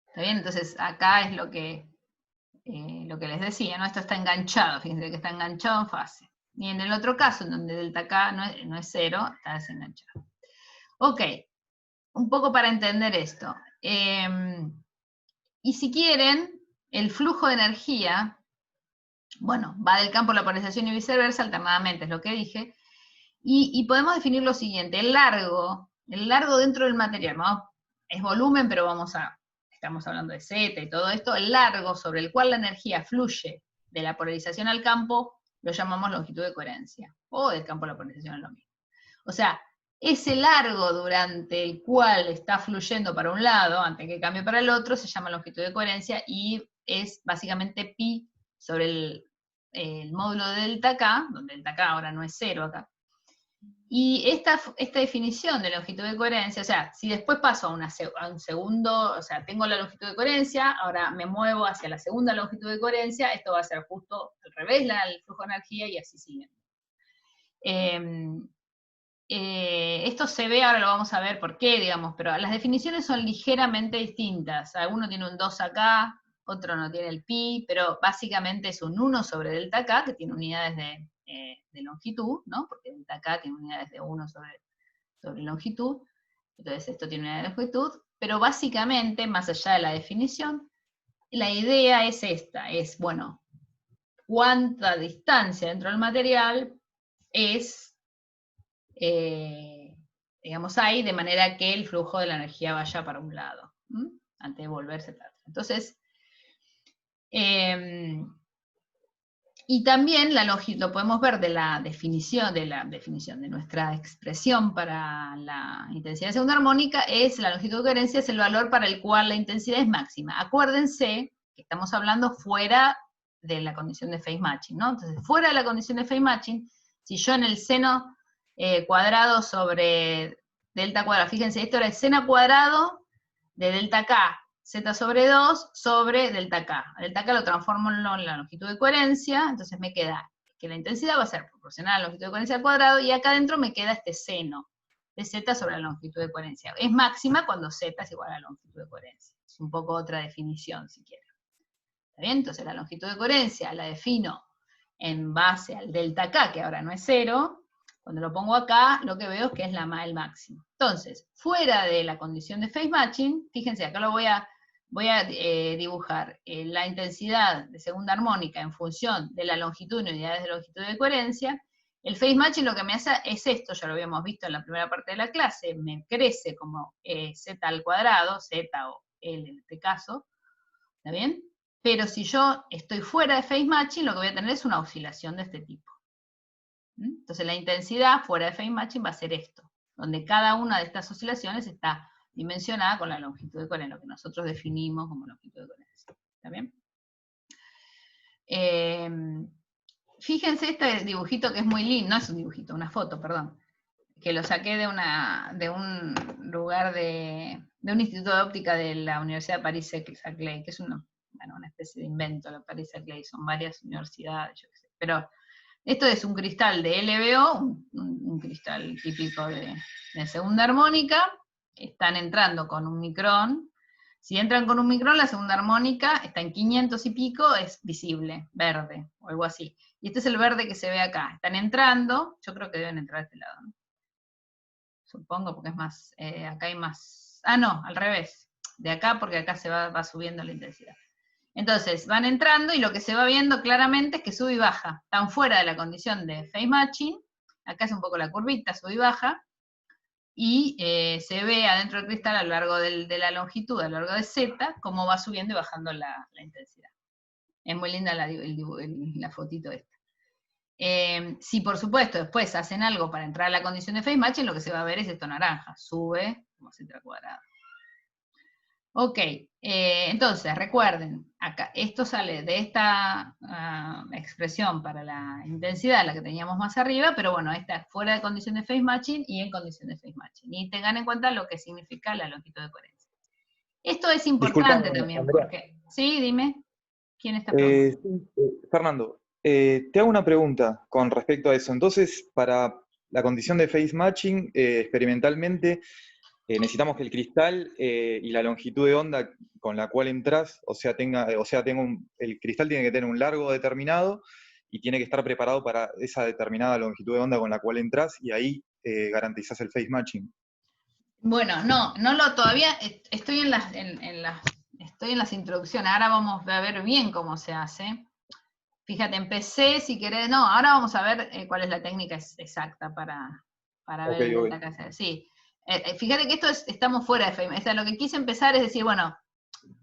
¿Está bien? Entonces acá es lo que les decía, ¿no? Esto está enganchado, fíjense que está enganchado en fase. Y en el otro caso, en donde delta K no es 0, está desenganchado. Ok, un poco para entender esto. Y si quieren, el flujo de energía, bueno, va del campo a la polarización y viceversa, alternadamente, es lo que dije, y podemos definir lo siguiente, el largo dentro del material, ¿no? Es volumen, pero estamos hablando de Z y todo esto, el largo sobre el cual la energía fluye de la polarización al campo, lo llamamos longitud de coherencia, o del campo a la polarización es lo mismo. O sea, ese largo durante el cual está fluyendo para un lado, antes que cambie para el otro, se llama longitud de coherencia, y es básicamente pi sobre el módulo de delta K, donde delta K ahora no es 0 acá. Y esta definición de longitud de coherencia, o sea, si después paso a un segundo, o sea, tengo la longitud de coherencia, ahora me muevo hacia la segunda longitud de coherencia, esto va a ser justo al revés, el flujo de energía, y así sigue. Esto se ve, ahora lo vamos a ver por qué, digamos, pero las definiciones son ligeramente distintas. Alguno tiene un 2 acá, otro no tiene el pi, pero básicamente es un 1 sobre delta K, que tiene unidades de longitud, ¿no? Porque delta K tiene unidades de 1 sobre longitud, entonces esto tiene unidades de longitud, pero básicamente, más allá de la definición, la idea es esta, es, bueno, cuánta distancia dentro del material es, digamos, hay, de manera que el flujo de la energía vaya para un lado, antes de volverse tarde. Entonces, y también lo podemos ver de la definición de nuestra expresión para la intensidad de segunda armónica, es la longitud de coherencia, es el valor para el cual la intensidad es máxima. Acuérdense que estamos hablando fuera de la condición de phase matching, ¿no? Entonces, fuera de la condición de phase matching, si yo en el seno cuadrado sobre delta cuadrado, fíjense, esto era el seno cuadrado de delta K, Z sobre 2 sobre delta K. Delta K lo transformo en la longitud de coherencia, entonces me queda que la intensidad va a ser proporcional a la longitud de coherencia al cuadrado, y acá adentro me queda este seno de Z sobre la longitud de coherencia. Es máxima cuando Z es igual a la longitud de coherencia. Es un poco otra definición, si quieren. ¿Está bien? Entonces la longitud de coherencia la defino en base al delta K, que ahora no es 0. Cuando lo pongo acá, lo que veo es que es el máximo. Entonces, fuera de la condición de phase matching, fíjense, acá lo voy a dibujar la intensidad de segunda armónica en función de la longitud en unidades de longitud de coherencia. El phase matching lo que me hace es esto, ya lo habíamos visto en la primera parte de la clase, me crece como z al cuadrado, z o L en este caso, ¿está bien? Pero si yo estoy fuera de phase matching, lo que voy a tener es una oscilación de este tipo. Entonces la intensidad fuera de phase matching va a ser esto, donde cada una de estas oscilaciones está dimensionada con la longitud de coherencia, lo que nosotros definimos como longitud de coherencia. ¿Está bien? Fíjense este dibujito que es muy lindo, no es un dibujito, una foto, perdón, que lo saqué de un lugar de un instituto de óptica de la Universidad de París-Saclay, que es una especie de invento, la París-Saclay, son varias universidades, yo qué sé, pero esto es un cristal de LBO, un cristal típico de segunda armónica. Están entrando con un micrón. Si entran con un micrón, la segunda armónica está en 500 y pico, es visible, verde, o algo así. Y este es el verde que se ve acá. Están entrando, yo creo que deben entrar a este lado, ¿no? Supongo, porque es más, acá hay más, no, al revés, de acá, porque acá se va subiendo la intensidad. Entonces, van entrando y lo que se va viendo claramente es que sube y baja. Están fuera de la condición de phase matching. acá es un poco la curvita, sube y baja, y se ve adentro del cristal a lo largo de la longitud, a lo largo de Z, cómo va subiendo y bajando la intensidad. Es muy linda la fotito esta. Si por supuesto después hacen algo para entrar a la condición de phase matching, lo que se va a ver es esto naranja, sube como Z cuadrado. Ok, entonces recuerden, acá, esto sale de esta expresión para la intensidad, la que teníamos más arriba, pero bueno, esta es fuera de condición de phase matching y en condición de phase matching. Y tengan en cuenta lo que significa la longitud de coherencia. Esto es importante también,
Andrea.
porque... Sí, dime, ¿quién está preguntando?
Fernando, te hago una pregunta con respecto a eso. Entonces, para la condición de phase matching, experimentalmente, necesitamos que el cristal y la longitud de onda con la cual entras, el cristal tiene que tener un largo determinado y tiene que estar preparado para esa determinada longitud de onda con la cual entras, y ahí garantizás el phase matching.
Bueno, todavía estoy en las introducciones, ahora vamos a ver bien cómo se hace. Fíjate, empecé, si querés, no, ahora vamos a ver cuál es la técnica exacta para ver el delta que hace. Sí, fíjate que estamos fuera de phase. O sea, lo que quise empezar es decir, bueno,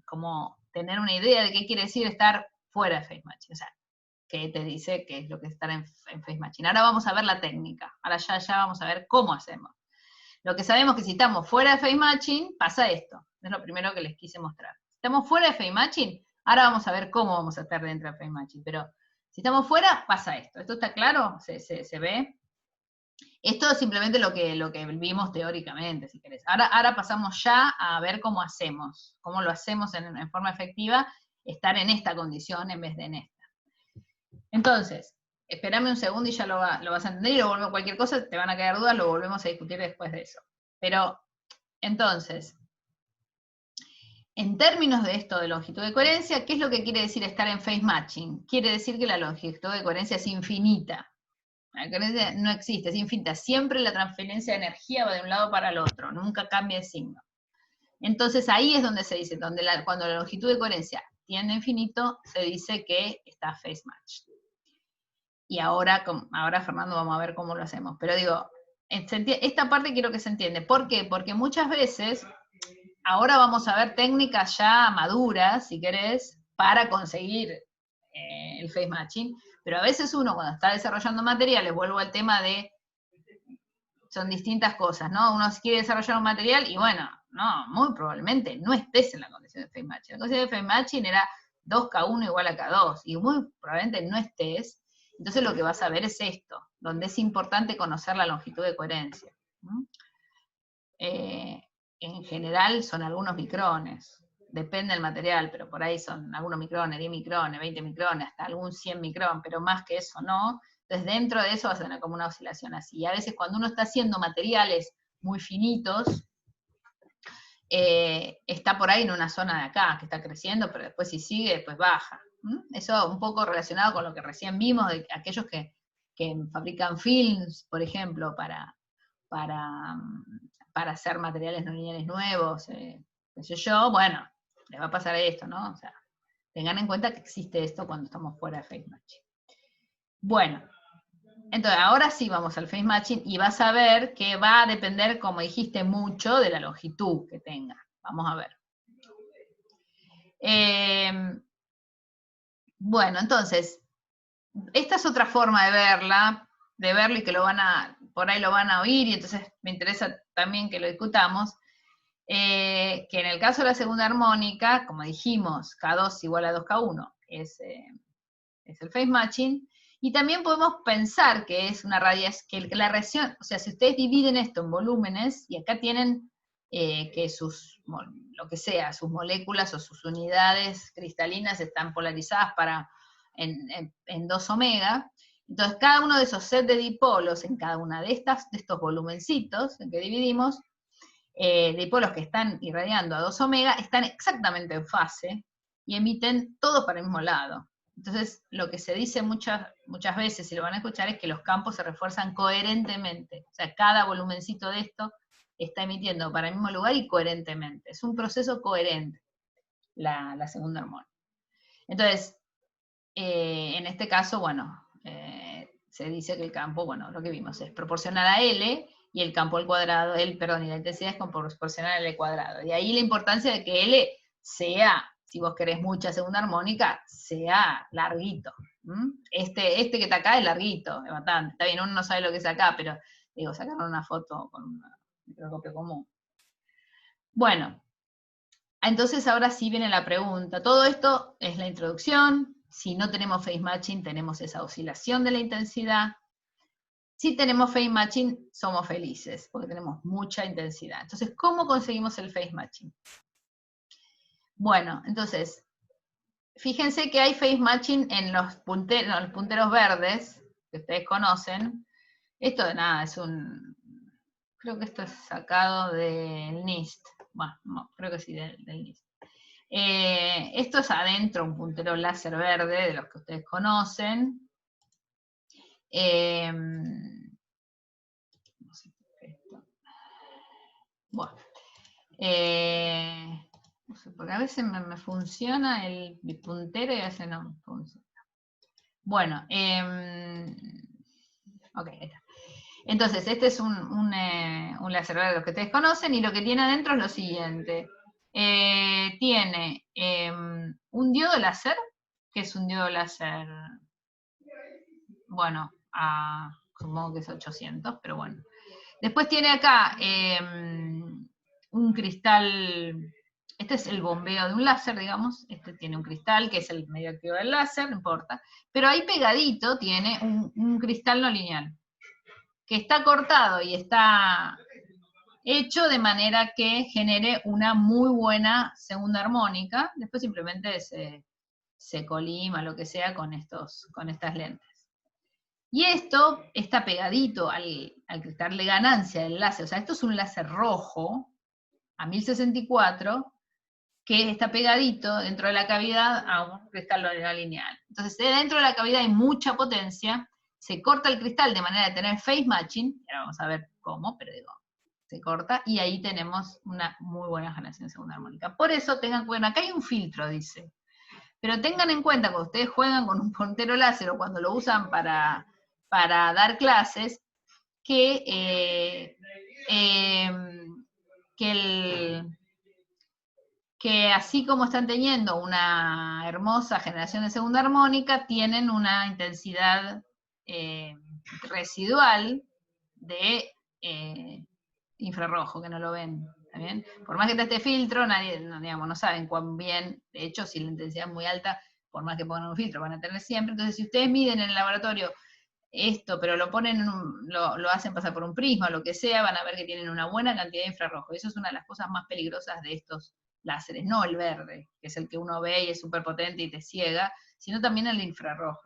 como tener una idea de qué quiere decir estar fuera de phase matching. O sea, que te dice qué es lo que es estar en phase matching. Ahora vamos a ver la técnica, ahora ya vamos a ver cómo hacemos. Lo que sabemos es que si estamos fuera de phase matching, pasa esto. Es lo primero que les quise mostrar. Si estamos fuera de phase matching, ahora vamos a ver cómo vamos a estar dentro de phase matching. Pero si estamos fuera, pasa esto. ¿Esto está claro? ¿Se ve? Esto es simplemente lo que vimos teóricamente, si querés. Ahora pasamos ya a ver cómo hacemos. Cómo lo hacemos en forma efectiva, estar en esta condición en vez de en esta. Entonces, espérame un segundo y ya lo vas a entender, y lo volvemos, cualquier cosa, te van a quedar dudas, lo volvemos a discutir después de eso. Pero, entonces, en términos de esto de longitud de coherencia, ¿qué es lo que quiere decir estar en phase matching? Quiere decir que la longitud de coherencia es infinita. La coherencia no existe, es infinita. Siempre la transferencia de energía va de un lado para el otro, nunca cambia de signo. Entonces ahí es donde se dice, cuando la longitud de coherencia tiende a infinito, se dice que está phase matched. Y ahora, Fernando, vamos a ver cómo lo hacemos. Pero digo, esta parte quiero que se entiende. ¿Por qué? Porque muchas veces, ahora vamos a ver técnicas ya maduras, si querés, para conseguir el phase matching, pero a veces uno cuando está desarrollando materiales, vuelvo al tema de, son distintas cosas, ¿no? Uno quiere desarrollar un material y bueno, no, muy probablemente no estés en la condición de phase matching. La condición de phase matching era 2K1 igual a K2, y muy probablemente no estés. Entonces lo que vas a ver es esto, donde es importante conocer la longitud de coherencia. En general son algunos micrones, depende del material, pero por ahí son algunos micrones, 10 micrones, 20 micrones, hasta algún 100 micrones, pero más que eso no. Entonces dentro de eso vas a tener como una oscilación así. Y a veces cuando uno está haciendo materiales muy finitos, está por ahí en una zona de acá, que está creciendo, pero después si sigue, después baja. Eso un poco relacionado con lo que recién vimos, de aquellos que fabrican films, por ejemplo, para hacer materiales no lineales nuevos, qué sé yo, bueno, les va a pasar esto, ¿no? O sea, tengan en cuenta que existe esto cuando estamos fuera de phase matching. Bueno, entonces ahora sí vamos al phase matching y vas a ver que va a depender, como dijiste, mucho de la longitud que tenga. Vamos a ver. Bueno, entonces, esta es otra forma de verla y que por ahí lo van a oír, y entonces me interesa también que lo discutamos, que en el caso de la segunda armónica, como dijimos, K2 igual a 2K1 es el phase matching, y también podemos pensar que es una radiación, que la reacción, o sea, si ustedes dividen esto en volúmenes, y acá tienen que lo que sea, sus moléculas o sus unidades cristalinas están polarizadas en 2 omega, entonces cada uno de esos sets de dipolos en cada una de estos volumencitos en que dividimos, dipolos que están irradiando a 2 omega, están exactamente en fase y emiten todos para el mismo lado. Entonces, lo que se dice muchas veces, y lo van a escuchar, es que los campos se refuerzan coherentemente. O sea, cada volumencito de esto está emitiendo para el mismo lugar y coherentemente. Es un proceso coherente, la segunda armónica. Entonces, en este caso, bueno, se dice que el campo, bueno, lo que vimos, es proporcional a L, y el campo al cuadrado, y la intensidad es proporcional a L cuadrado. De ahí la importancia de que L sea, si vos querés mucha segunda armónica, sea larguito. Este que está acá es larguito, es bastante. Está bien, uno no sabe lo que es acá, pero digo, sacaron una foto con un microscopio común. Bueno, entonces ahora sí viene la pregunta. Todo esto es la introducción. Si no tenemos phase matching, tenemos esa oscilación de la intensidad. Si tenemos phase matching, somos felices, porque tenemos mucha intensidad. Entonces, ¿cómo conseguimos el phase matching? Bueno, entonces, fíjense que hay phase matching en los punteros verdes, que ustedes conocen. Esto de nada, creo que esto es sacado del NIST. Bueno, no, creo que sí, del NIST. Esto es adentro, un puntero láser verde, de los que ustedes conocen. No sé qué es esto. Bueno. No sé, porque a veces me funciona el puntero y a veces no funciona. Bueno, ok, ahí está. Entonces, este es un láser verde de los que ustedes conocen, y lo que tiene adentro es lo siguiente. Tiene un diodo láser, que es un diodo láser, bueno, supongo que es 800, pero bueno. Después tiene acá un cristal, este es el bombeo de un láser, digamos, este tiene un cristal que es el medio activo del láser, no importa, pero ahí pegadito tiene un cristal no lineal, que está cortado y está hecho de manera que genere una muy buena segunda armónica, después simplemente se colima, lo que sea, con estas lentes. Y esto está pegadito al cristal de ganancia del láser, o sea, esto es un láser rojo a 1064, que está pegadito dentro de la cavidad a un cristal no lineal. Entonces, dentro de la cavidad hay mucha potencia, se corta el cristal de manera de tener phase matching, ahora vamos a ver cómo, pero digo, se corta, y ahí tenemos una muy buena generación de segunda armónica. Por eso tengan cuenta, acá hay un filtro, dice, pero tengan en cuenta cuando ustedes juegan con un puntero láser o cuando lo usan para dar clases, que así como están teniendo una hermosa generación de segunda armónica, tienen una intensidad residual de infrarrojo, que no lo ven. ¿Está bien? Por más que esté este filtro, no saben cuán bien, de hecho, si la intensidad es muy alta, por más que pongan un filtro, van a tener siempre. Entonces, si ustedes miden en el laboratorio esto, pero lo ponen lo hacen pasar por un prisma, lo que sea, van a ver que tienen una buena cantidad de infrarrojo. Y eso es una de las cosas más peligrosas de estos láseres, no el verde, que es el que uno ve y es súper potente y te ciega, sino también el infrarrojo.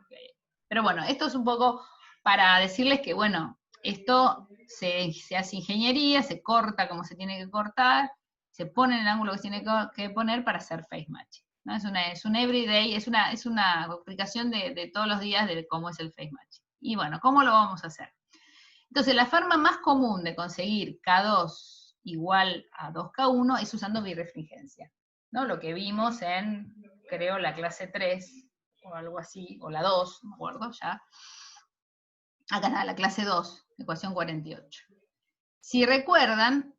Pero bueno, esto es un poco para decirles que, bueno, esto se hace ingeniería, se corta como se tiene que cortar, se pone en el ángulo que se tiene que poner para hacer phase matching, ¿no? Es un everyday, es una aplicación de todos los días de cómo es el phase matching. Y bueno, ¿cómo lo vamos a hacer? Entonces, la forma más común de conseguir K2 igual a 2K1 es usando birefringencia, ¿no? Lo que vimos en, creo, la clase 3, o algo así, o la 2, no me acuerdo ya. Acá está, la clase 2, ecuación 48. Si recuerdan,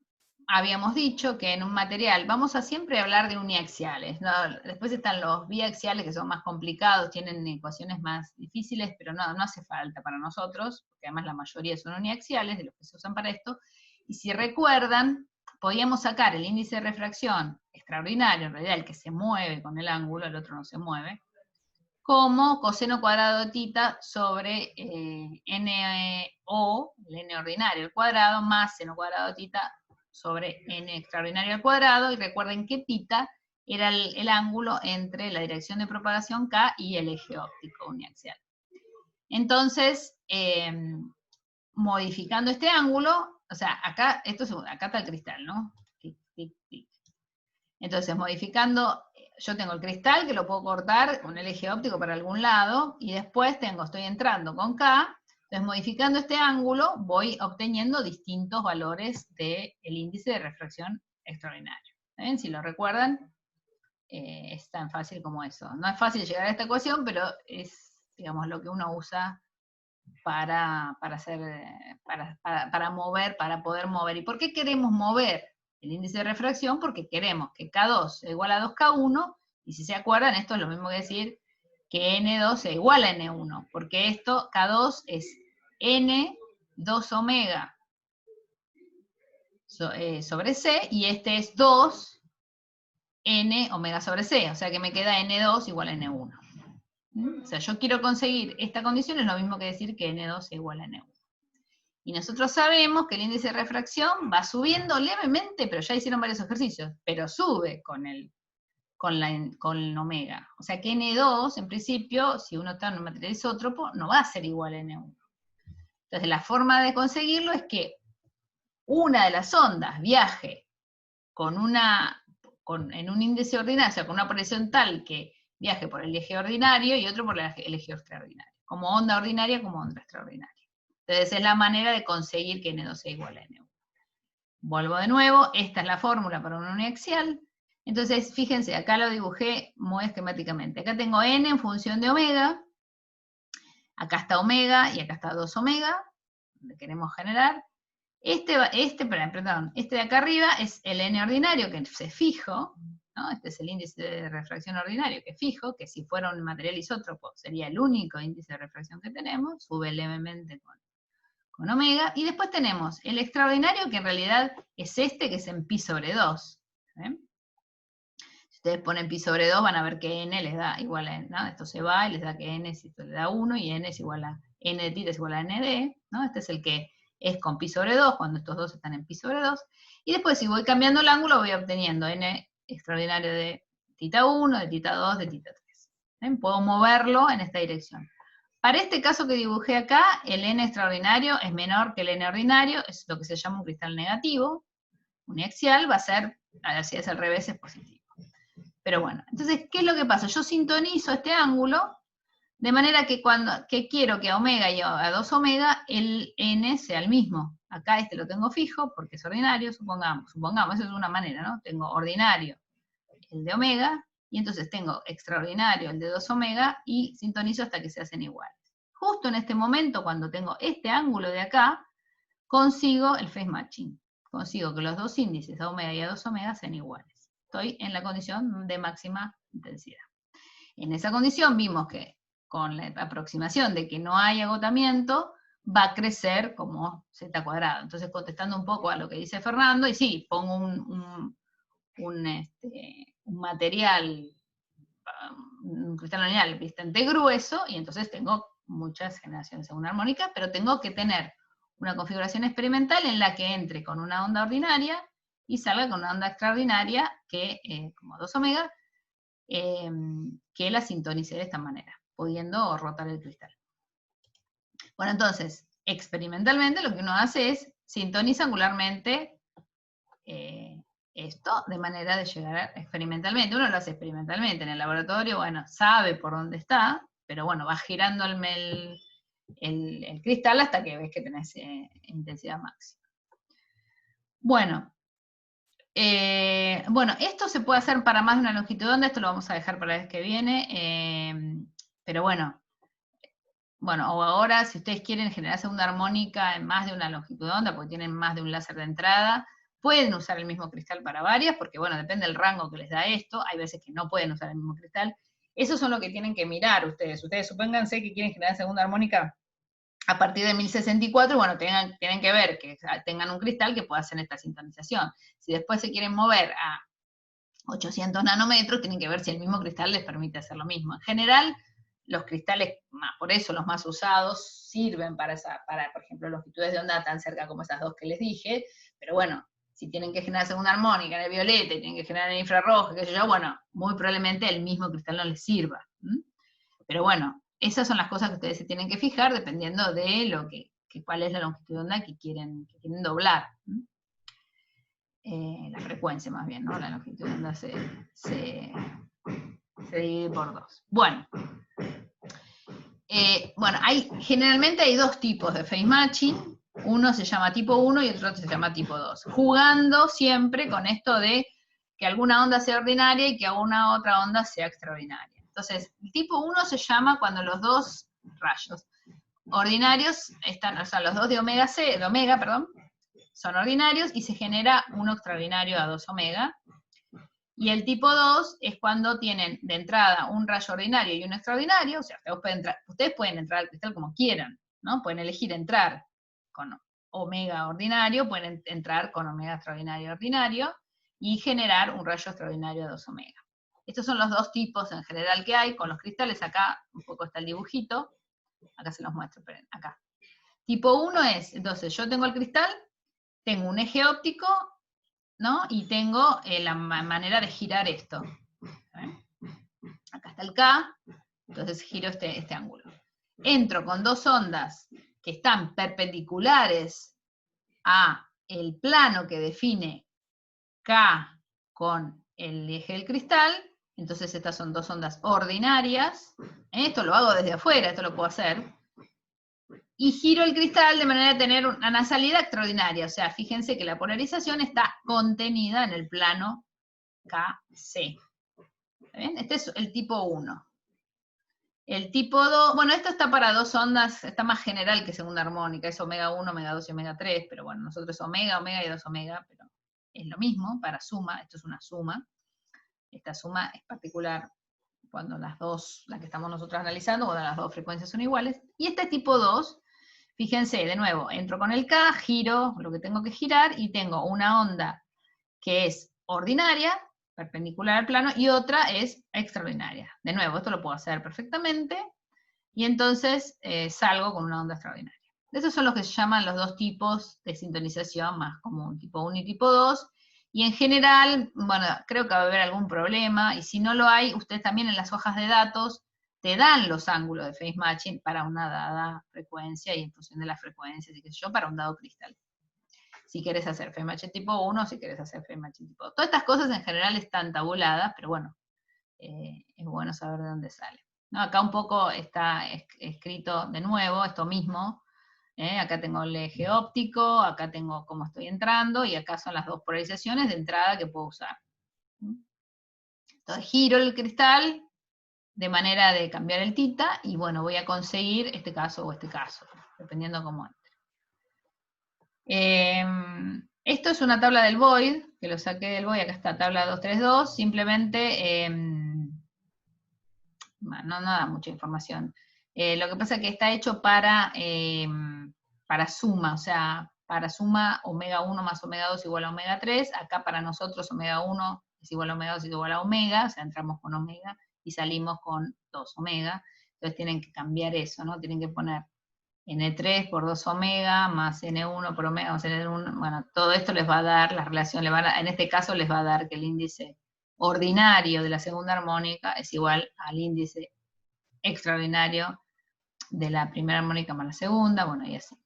habíamos dicho que en un material, vamos a siempre hablar de uniaxiales, ¿no? Después están los biaxiales, que son más complicados, tienen ecuaciones más difíciles, pero no hace falta para nosotros, porque además la mayoría son uniaxiales, de los que se usan para esto. Y si recuerdan, podíamos sacar el índice de refracción extraordinario, en realidad el que se mueve con el ángulo, el otro no se mueve, como coseno cuadrado de tita sobre NO, el N ordinario al cuadrado, más seno cuadrado de tita sobre N extraordinario al cuadrado, y recuerden que tita era el ángulo entre la dirección de propagación K y el eje óptico uniaxial. Entonces, modificando este ángulo, o sea, acá está el cristal, ¿no? Tic, tic, tic. Entonces, modificando, yo tengo el cristal que lo puedo cortar con el eje óptico para algún lado, y después estoy entrando con K, entonces modificando este ángulo voy obteniendo distintos valores del índice de refracción extraordinario. ¿Ven? Si lo recuerdan, es tan fácil como eso. No es fácil llegar a esta ecuación, pero es, digamos, lo que uno usa para mover, para poder mover. ¿Y por qué queremos mover el índice de refracción? Porque queremos que K2 sea igual a 2K1, y si se acuerdan, esto es lo mismo que decir que N2 sea igual a N1, porque esto, K2 es N 2 omega sobre C, y este es 2 N omega sobre C, o sea que me queda N2 igual a N1. O sea, yo quiero conseguir esta condición, es lo mismo que decir que N2 es igual a N1. Y nosotros sabemos que el índice de refracción va subiendo levemente, pero ya hicieron varios ejercicios, pero sube con omega. O sea que N2, en principio, si uno está en un material isótropo, no va a ser igual a N1. Entonces, la forma de conseguirlo es que una de las ondas viaje en un índice ordinario, o sea, con una posición tal que viaje por el eje ordinario y otro por el eje extraordinario, como onda ordinaria como onda extraordinaria. Entonces es la manera de conseguir que N2 sea igual a N1. Vuelvo de nuevo, esta es la fórmula para una uniaxial. Entonces, fíjense, acá lo dibujé muy esquemáticamente. Acá tengo N en función de omega, acá está omega y acá está 2 omega, donde queremos generar. Este de acá arriba es el N ordinario, que es fijo, ¿no? Este es el índice de refracción ordinario, que es fijo, que si fuera un material isótropo sería el único índice de refracción que tenemos, sube levemente con omega, y después tenemos el extraordinario, que en realidad es este, que es en pi sobre 2. Si ustedes ponen pi sobre 2, van a ver que n les da igual a n, ¿no? Esto se va y les da que n le da 1, y n es igual a n de tita es igual a n de, ¿no? Este es el que es con pi sobre 2, cuando estos dos están en pi sobre 2, y después si voy cambiando el ángulo voy obteniendo n extraordinario de tita 1, de tita 2, de tita 3. Puedo moverlo en esta dirección. Para este caso que dibujé acá, el n extraordinario es menor que el n ordinario, es lo que se llama un cristal negativo. Uniaxial va a ser, si es al revés, es positivo. Pero bueno, entonces, ¿qué es lo que pasa? Yo sintonizo este ángulo, de manera que que quiero que a omega y a 2 omega, el n sea el mismo. Acá este lo tengo fijo, porque es ordinario, supongamos, eso es una manera, ¿no? Tengo ordinario, el de omega, y entonces tengo extraordinario, el de 2 omega, y sintonizo hasta que se hacen iguales. Justo en este momento, cuando tengo este ángulo de acá, consigo el phase matching. Consigo que los dos índices, a omega y a 2 omega, sean iguales. Estoy en la condición de máxima intensidad. En esa condición vimos que con la aproximación de que no hay agotamiento, va a crecer como z cuadrado. Entonces, contestando un poco a lo que dice Fernando, y sí, pongo un material, un cristal lineal bastante grueso, y entonces tengo muchas generaciones según armónica, pero tengo que tener una configuración experimental en la que entre con una onda ordinaria y salga con una onda extraordinaria, que, como 2 omega, que la sintonice de esta manera, pudiendo rotar el cristal. Bueno, entonces, experimentalmente lo que uno hace es sintoniza angularmente esto, de manera de llegar experimentalmente. Uno lo hace experimentalmente, en el laboratorio, bueno, sabe por dónde está, pero bueno, va girando el cristal hasta que ves que tenés intensidad máxima. Bueno, esto se puede hacer para más de una longitud de onda, esto lo vamos a dejar para la vez que viene, pero bueno, o ahora, si ustedes quieren generar segunda armónica en más de una longitud de onda, porque tienen más de un láser de entrada, pueden usar el mismo cristal para varias, porque bueno, depende del rango que les da esto, hay veces que no pueden usar el mismo cristal. Esos son lo que tienen que mirar ustedes. Ustedes supónganse que quieren generar segunda armónica a partir de 1064, bueno, tienen que ver que tengan un cristal que pueda hacer esta sintonización. Si después se quieren mover a 800 nanómetros, tienen que ver si el mismo cristal les permite hacer lo mismo. En general, los cristales, por eso los más usados, sirven para, por ejemplo, longitudes de onda tan cerca como esas dos que les dije, pero bueno, si tienen que generar segunda armónica en el violeta y tienen que generar en el infrarrojo, qué sé yo, bueno, muy probablemente el mismo cristal no les sirva. Pero bueno, esas son las cosas que ustedes se tienen que fijar dependiendo de cuál es la longitud de onda que quieren doblar. La frecuencia más bien, ¿no? La longitud de onda se divide por 2. Bueno, generalmente hay dos tipos de phase matching. Uno se llama tipo 1 y otro se llama tipo 2. Jugando siempre con esto de que alguna onda sea ordinaria y que alguna otra onda sea extraordinaria. Entonces, el tipo 1 se llama cuando los dos rayos ordinarios están, o sea, los dos de omega, son ordinarios y se genera uno extraordinario a 2 omega. Y el tipo 2 es cuando tienen de entrada un rayo ordinario y uno extraordinario, o sea, ustedes pueden entrar al cristal como quieran, ¿no? Pueden elegir entrar con omega ordinario, pueden entrar con omega extraordinario ordinario, y generar un rayo extraordinario a 2 omega. Estos son los dos tipos en general que hay con los cristales. Acá un poco está el dibujito, acá se los muestro, esperen, acá. Tipo 1 es, entonces yo tengo el cristal, tengo un eje óptico, ¿no? Y tengo la manera de girar esto. Acá está el K, entonces giro este ángulo. Entro con dos ondas que están perpendiculares a el plano que define K con el eje del cristal, entonces estas son dos ondas ordinarias. Esto lo hago desde afuera, esto lo puedo hacer. Y giro el cristal de manera de tener una salida extraordinaria. O sea, fíjense que la polarización está contenida en el plano KC. ¿Ven? Este es el tipo 1. El tipo 2, bueno, esto está para dos ondas, está más general que segunda armónica, es omega 1, omega 2 y omega 3, pero bueno, nosotros omega, omega y 2 omega, pero es lo mismo para suma, esto es una suma. Esta suma es particular cuando las dos, la que estamos nosotros analizando, cuando las dos frecuencias son iguales. Y este tipo 2, fíjense, de nuevo, entro con el K, giro lo que tengo que girar, y tengo una onda que es ordinaria, perpendicular al plano, y otra es extraordinaria. De nuevo, esto lo puedo hacer perfectamente, y entonces salgo con una onda extraordinaria. Esos son los que se llaman los dos tipos de sintonización más común, tipo 1 y tipo 2, y en general, bueno, creo que va a haber algún problema, y si no lo hay, ustedes también en las hojas de datos te dan los ángulos de phase matching para una dada frecuencia, y en función de la frecuencia, así que yo, para un dado cristal. Si querés hacer phase matching tipo 1, si querés hacer phase matching tipo 2. Todas estas cosas en general están tabuladas, pero bueno, es bueno saber de dónde sale. ¿No? Acá un poco está escrito de nuevo esto mismo. Acá tengo el eje óptico, acá tengo cómo estoy entrando, y acá son las dos polarizaciones de entrada que puedo usar. Entonces giro el cristal de manera de cambiar el tita, y bueno, voy a conseguir este caso o este caso, dependiendo cómo entre. Esto es una tabla del void, que lo saqué del void, acá está tabla 232, simplemente no da mucha información. Lo que pasa es que está hecho para suma, o sea, para suma omega 1 más omega 2 igual a omega 3, acá para nosotros omega 1 es igual a omega 2 es igual a omega, o sea, entramos con omega y salimos con 2 omega, entonces tienen que cambiar eso, ¿no? Tienen que poner N3 por 2 omega, más N1 por omega, más N1, bueno, todo esto les va a dar, la relación, en este caso les va a dar que el índice ordinario de la segunda armónica es igual al índice extraordinario de la primera armónica más la segunda, bueno, y así.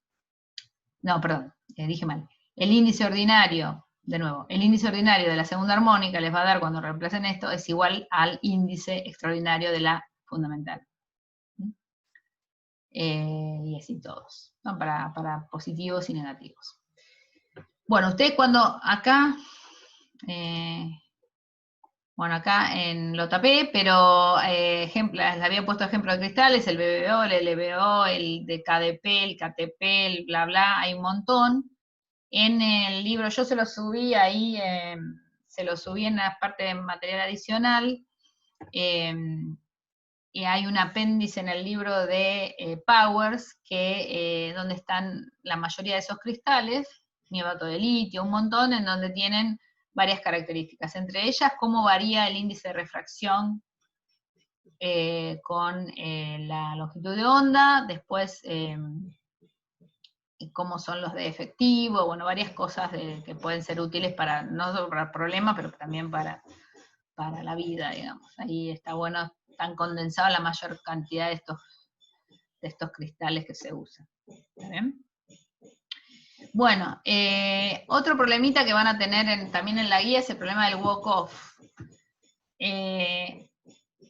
No, perdón, dije mal. El índice ordinario, de nuevo, el índice ordinario de la segunda armónica les va a dar, cuando reemplacen esto, es igual al índice extraordinario de la fundamental. Y así todos, ¿no? Para positivos y negativos. Bueno, ustedes cuando acá, bueno, acá lo tapé, pero les había puesto ejemplo de cristales, el BBO, el LBO, el de KDP, el KTP, el bla bla, hay un montón. En el libro yo se lo subí ahí, se lo subí en la parte de material adicional, y hay un apéndice en el libro de Powers, donde están la mayoría de esos cristales, niabato de litio, un montón, en donde tienen varias características, entre ellas cómo varía el índice de refracción con la longitud de onda, después cómo son los de efectivo, bueno, varias cosas que pueden ser útiles para, no solo para problemas, pero también para la vida, digamos. Ahí está bueno, están condensados la mayor cantidad de estos cristales que se usan. ¿Está bien? Bueno, otro problemita que van a tener también en la guía es el problema del walk-off.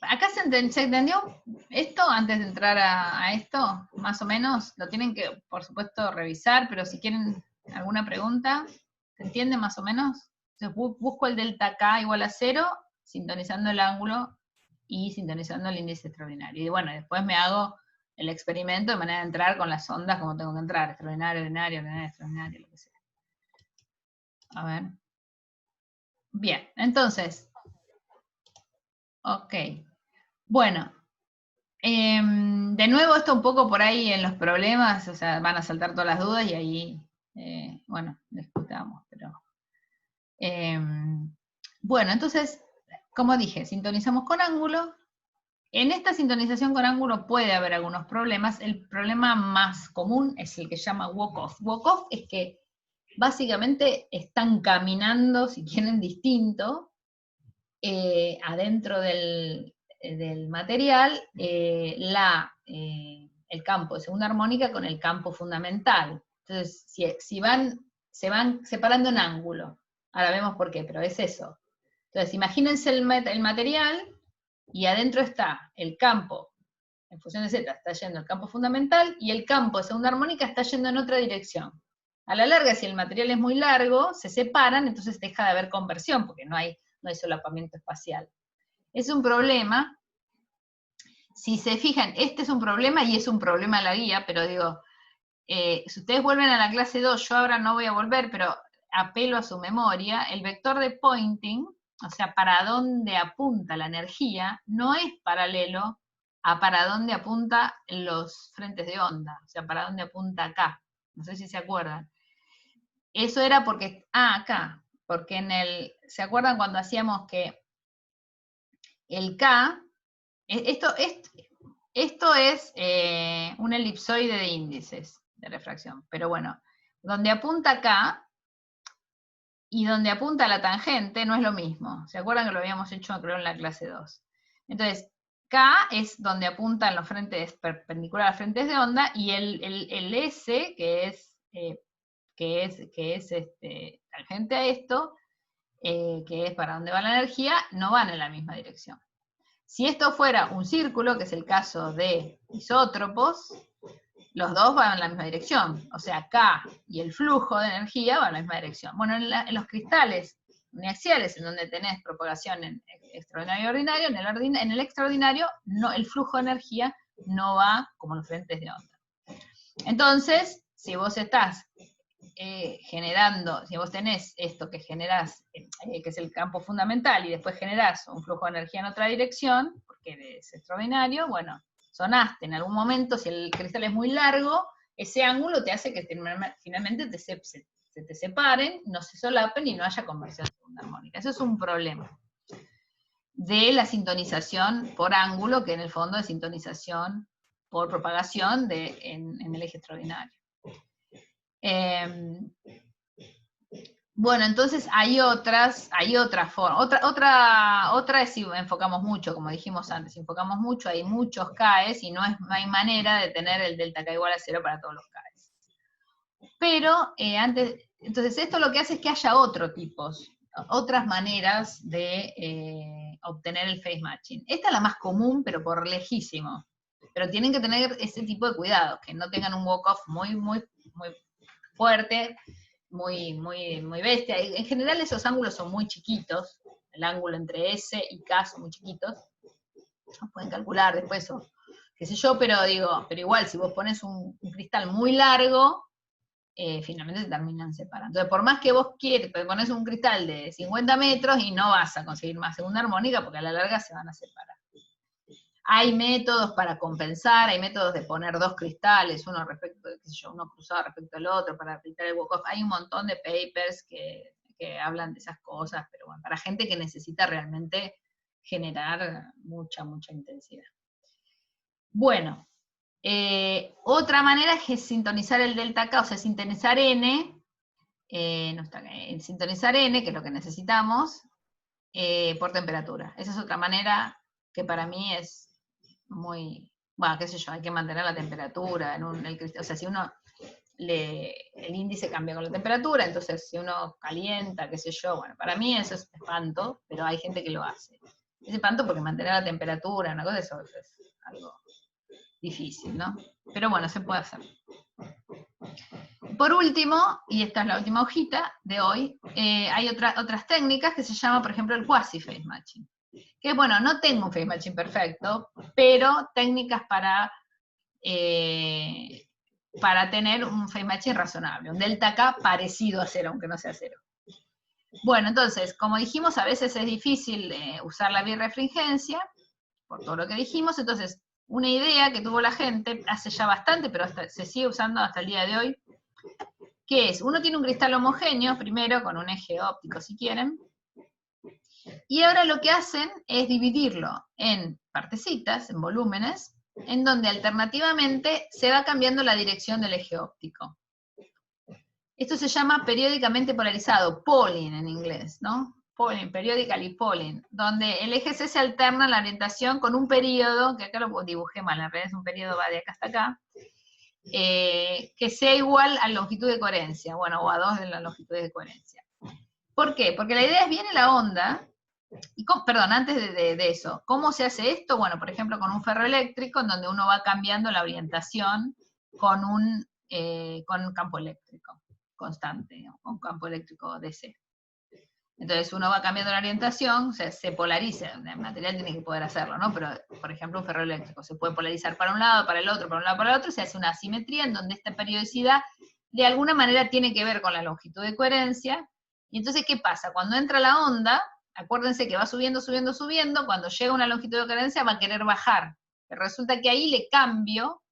Acá se entendió esto antes de entrar a esto, más o menos. Lo tienen que, por supuesto, revisar, pero si quieren alguna pregunta, ¿se entiende más o menos? Entonces busco el delta K igual a 0, sintonizando el ángulo y sintonizando el índice extraordinario. Y bueno, después me hago el experimento de manera de entrar con las ondas como tengo que entrar, extraordinario, ordinario, ordinario, extraordinario, lo que sea. A ver. Bien, entonces, ok. Bueno, de nuevo esto un poco por ahí en los problemas, o sea, van a saltar todas las dudas y ahí, bueno, discutamos, pero... bueno, entonces, como dije, sintonizamos con ángulo. En esta sintonización con ángulo puede haber algunos problemas. El problema más común es el que se llama walk-off. Walk-off es que básicamente están caminando, si quieren, distinto, adentro del material, el campo de segunda armónica con el campo fundamental. Entonces, se van separando en ángulo. Ahora vemos por qué, pero es eso. Entonces, imagínense el material, y adentro está el campo, en función de Z, está yendo el campo fundamental, y el campo de segunda armónica está yendo en otra dirección. A la larga, si el material es muy largo, se separan, entonces deja de haber conversión, porque no hay solapamiento espacial. Es un problema. Si se fijan, este es un problema y es un problema de la guía, pero digo, si ustedes vuelven a la clase 2, yo ahora no voy a volver, pero apelo a su memoria, el vector de Poynting, o sea, para dónde apunta la energía, no es paralelo a para dónde apunta los frentes de onda, o sea, para dónde apunta acá. No sé si se acuerdan. Eso era porque, acá, porque ¿se acuerdan cuando hacíamos que el K, esto es un elipsoide de índices de refracción, pero bueno, donde apunta acá y donde apunta la tangente no es lo mismo. ¿Se acuerdan que lo habíamos hecho, creo, en la clase 2? Entonces, K es donde apuntan los frentes perpendiculares a frentes de onda, y el S, que es tangente a esto, que es para donde va la energía, no van en la misma dirección. Si esto fuera un círculo, que es el caso de isótropos, los dos van en la misma dirección. O sea, K y el flujo de energía van en la misma dirección. Bueno, en los cristales uniaxiales, en donde tenés propagación en extraordinario y ordinario, en el extraordinario, el flujo de energía no va como los frentes de onda. Entonces, si vos estás generando, si vos tenés esto que generás, que es el campo fundamental, y después generás un flujo de energía en otra dirección, porque es extraordinario, bueno, sonaste en algún momento, si el cristal es muy largo, ese ángulo te hace que finalmente se te separen, no se solapen y no haya conversión segunda armónica. Eso es un problema de la sintonización por ángulo, que en el fondo es sintonización por propagación en el eje extraordinario. Bueno, entonces hay otra forma. Otra es si enfocamos mucho, como dijimos antes, si enfocamos mucho, hay muchos Ks y no hay manera de tener el delta K igual a 0 para todos los Ks. Pero entonces esto lo que hace es que haya otras maneras de obtener el phase matching. Esta es la más común, pero por lejísimo. Pero tienen que tener ese tipo de cuidados, que no tengan un walk-off muy fuerte, muy bestia. En general esos ángulos son muy chiquitos, el ángulo entre S y K son muy chiquitos, pueden calcular después, o qué sé yo, pero igual, si vos pones un cristal muy largo, finalmente se terminan separando. Entonces, por más que vos pones un cristal de 50 metros y no vas a conseguir más segunda armónica, porque a la larga se van a separar. Hay métodos para compensar, hay métodos de poner dos cristales, uno cruzado respecto al otro, para aplicar el walk-off. Hay un montón de papers que hablan de esas cosas, pero bueno, para gente que necesita realmente generar mucha intensidad. Bueno, otra manera es sintonizar el delta K, o sea, sintonizar N, sintonizar N, que es lo que necesitamos, por temperatura. Esa es otra manera que para mí es muy, bueno, qué sé yo, hay que mantener la temperatura o sea, si el índice cambia con la temperatura, entonces si uno calienta, qué sé yo, bueno, para mí eso es espanto, pero hay gente que lo hace. Es espanto porque mantener la temperatura, una cosa, eso es algo difícil, ¿no? Pero bueno, se puede hacer. Por último, y esta es la última hojita de hoy, hay otras técnicas que se llaman, por ejemplo, el quasi-phase matching. Que bueno, no tengo un phase matching perfecto, pero técnicas para para tener un phase matching razonable, un delta K parecido a 0, aunque no sea 0. Bueno, entonces, como dijimos, a veces es difícil usar la birrefringencia, por todo lo que dijimos. Entonces, una idea que tuvo la gente hace ya bastante, pero se sigue usando hasta el día de hoy, que es, uno tiene un cristal homogéneo, primero, con un eje óptico, si quieren, y ahora lo que hacen es dividirlo en partecitas, en volúmenes, en donde alternativamente se va cambiando la dirección del eje óptico. Esto se llama periódicamente polarizado, Pauling en inglés, ¿no? Pauling, periodically Pauling, donde el eje C se alterna en la orientación con un periodo, que acá lo dibujé mal, en realidad es un periodo va de acá hasta acá, que sea igual a la longitud de coherencia, bueno, o a 2 de las longitudes de coherencia. ¿Por qué? Porque la idea es, viene la onda, y perdón, antes de eso, ¿cómo se hace esto? Bueno, por ejemplo, con un ferroeléctrico, en donde uno va cambiando la orientación con un campo eléctrico constante, o un campo eléctrico DC. Entonces uno va cambiando la orientación, o sea, se polariza, el material tiene que poder hacerlo, ¿no? Pero, por ejemplo, un ferroeléctrico se puede polarizar para un lado, para el otro, para un lado, para el otro, se hace una asimetría en donde esta periodicidad de alguna manera tiene que ver con la longitud de coherencia. Y entonces, ¿qué pasa? Cuando entra la onda, acuérdense que va subiendo, subiendo, subiendo, cuando llega a una longitud de coherencia va a querer bajar. Pero resulta que ahí le cambio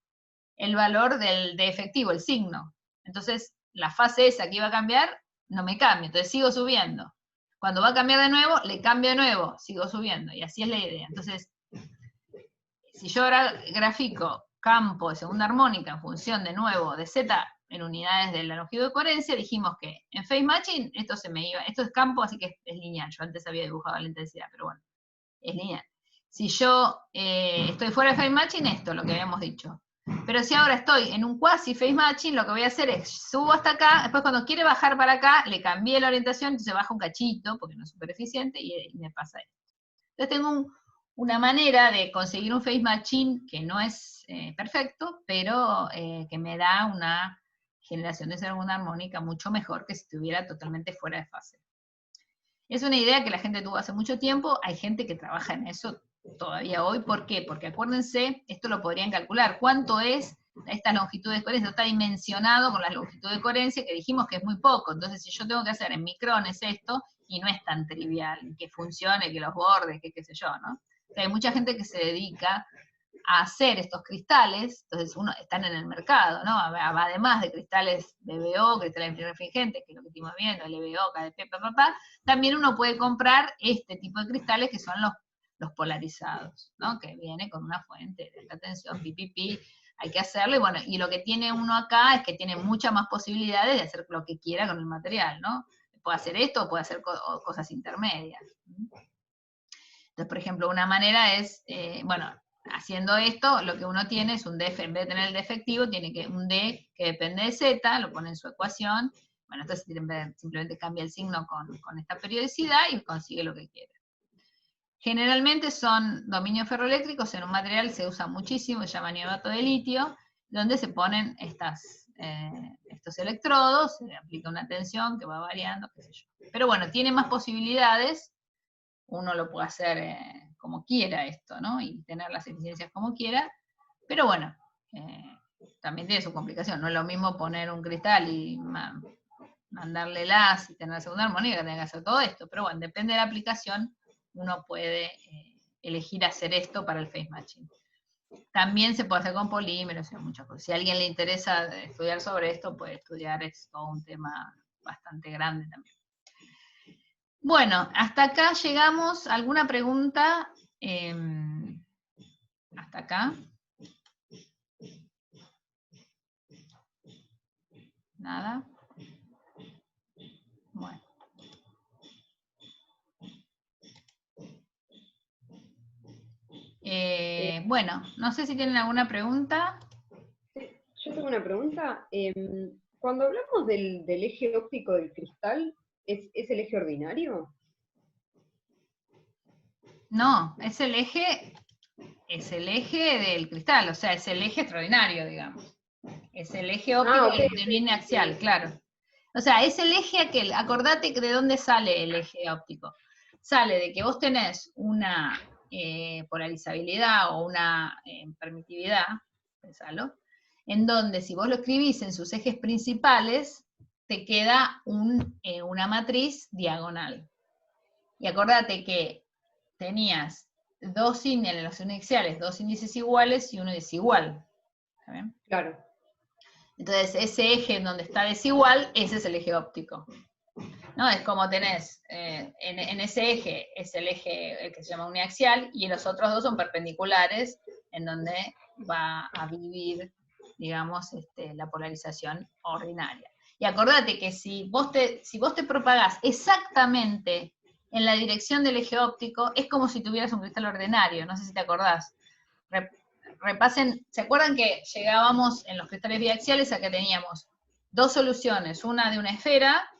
el valor de efectivo, el signo. Entonces, la fase esa que iba a cambiar, no me cambia, entonces sigo subiendo. Cuando va a cambiar de nuevo, le cambio de nuevo, sigo subiendo, y así es la idea. Entonces, si yo ahora grafico campo de segunda armónica en función de nuevo de Z en unidades de la longitud de coherencia, dijimos que en phase matching esto se me iba, esto es campo, así que es lineal. Yo antes había dibujado la intensidad, pero bueno, es lineal. Si yo estoy fuera de phase matching, esto es lo que habíamos dicho. Pero si ahora estoy en un quasi phase matching, lo que voy a hacer es, subo hasta acá, después cuando quiere bajar para acá, le cambié la orientación, entonces baja un cachito, porque no es súper eficiente, y me pasa esto. Entonces tengo una manera de conseguir un phase matching que no es perfecto, pero que me da una generación de segunda armónica mucho mejor que si estuviera totalmente fuera de fase. Es una idea que la gente tuvo hace mucho tiempo, hay gente que trabaja en eso todavía hoy. ¿Por qué? Porque acuérdense, esto lo podrían calcular, ¿cuánto es esta longitud de coherencia? Está dimensionado con la longitud de coherencia, que dijimos que es muy poco. Entonces, si yo tengo que hacer en micrones esto, y no es tan trivial, que funcione, que los bordes, que qué sé yo, ¿no? O sea, hay mucha gente que se dedica a hacer estos cristales, entonces están en el mercado, ¿no? Además de cristales BBO, cristales refringentes, que es lo que estuvimos viendo, LBO, KDP, también uno puede comprar este tipo de cristales que son los polarizados, ¿no? Que viene con una fuente de alta tensión, PPP, hay que hacerlo, y bueno, y lo que tiene uno acá es que tiene muchas más posibilidades de hacer lo que quiera con el material, ¿no? Puede hacer esto o puede hacer cosas intermedias. Entonces, por ejemplo, una manera es, bueno, haciendo esto, lo que uno tiene es un D, en vez de tener el D efectivo, tiene un D que depende de Z, lo pone en su ecuación, bueno, entonces simplemente cambia el signo con esta periodicidad y consigue lo que quiere. Generalmente son dominios ferroeléctricos, en un material se usa muchísimo, se llama niobato de litio, donde se ponen estos electrodos, se le aplica una tensión que va variando, qué sé yo. Pero bueno, tiene más posibilidades, uno lo puede hacer como quiera esto, ¿no? Y tener las eficiencias como quiera, pero bueno, también tiene su complicación. No es lo mismo poner un cristal y mandarle las y tener segunda armónica, que tener que hacer todo esto, pero bueno, depende de la aplicación, uno puede elegir hacer esto para el phase matching. También se puede hacer con polímeros y muchas cosas. Si a alguien le interesa estudiar sobre esto, puede estudiar, es todo un tema bastante grande también. Bueno, hasta acá llegamos. ¿Alguna pregunta? Hasta acá. Nada. Bueno. Bueno, no sé si tienen alguna pregunta.
Yo tengo una pregunta. Cuando hablamos del eje óptico del cristal, ¿es el eje ordinario?
No, es el eje del cristal, o sea, es el eje extraordinario, digamos. Es el eje óptico de línea axial, claro. O sea, es el eje aquel. Acordate de dónde sale el eje óptico. Sale de que vos tenés una polarizabilidad o una permitividad pensalo, en donde si vos lo escribís en sus ejes principales, te queda una matriz diagonal. Y acordate que tenías dos iniciales, dos índices iguales y uno desigual. ¿Está bien?
Claro.
Entonces, ese eje en donde está desigual, ese es el eje óptico. ¿No? Es como tenés, en ese eje es el eje que se llama uniaxial, y los otros dos son perpendiculares, en donde va a vivir, digamos, la polarización ordinaria. Y acordate que si vos te propagás exactamente en la dirección del eje óptico, es como si tuvieras un cristal ordinario, no sé si te acordás. Repasen, ¿se acuerdan que llegábamos en los cristales biaxiales a que teníamos dos soluciones, una de una esfera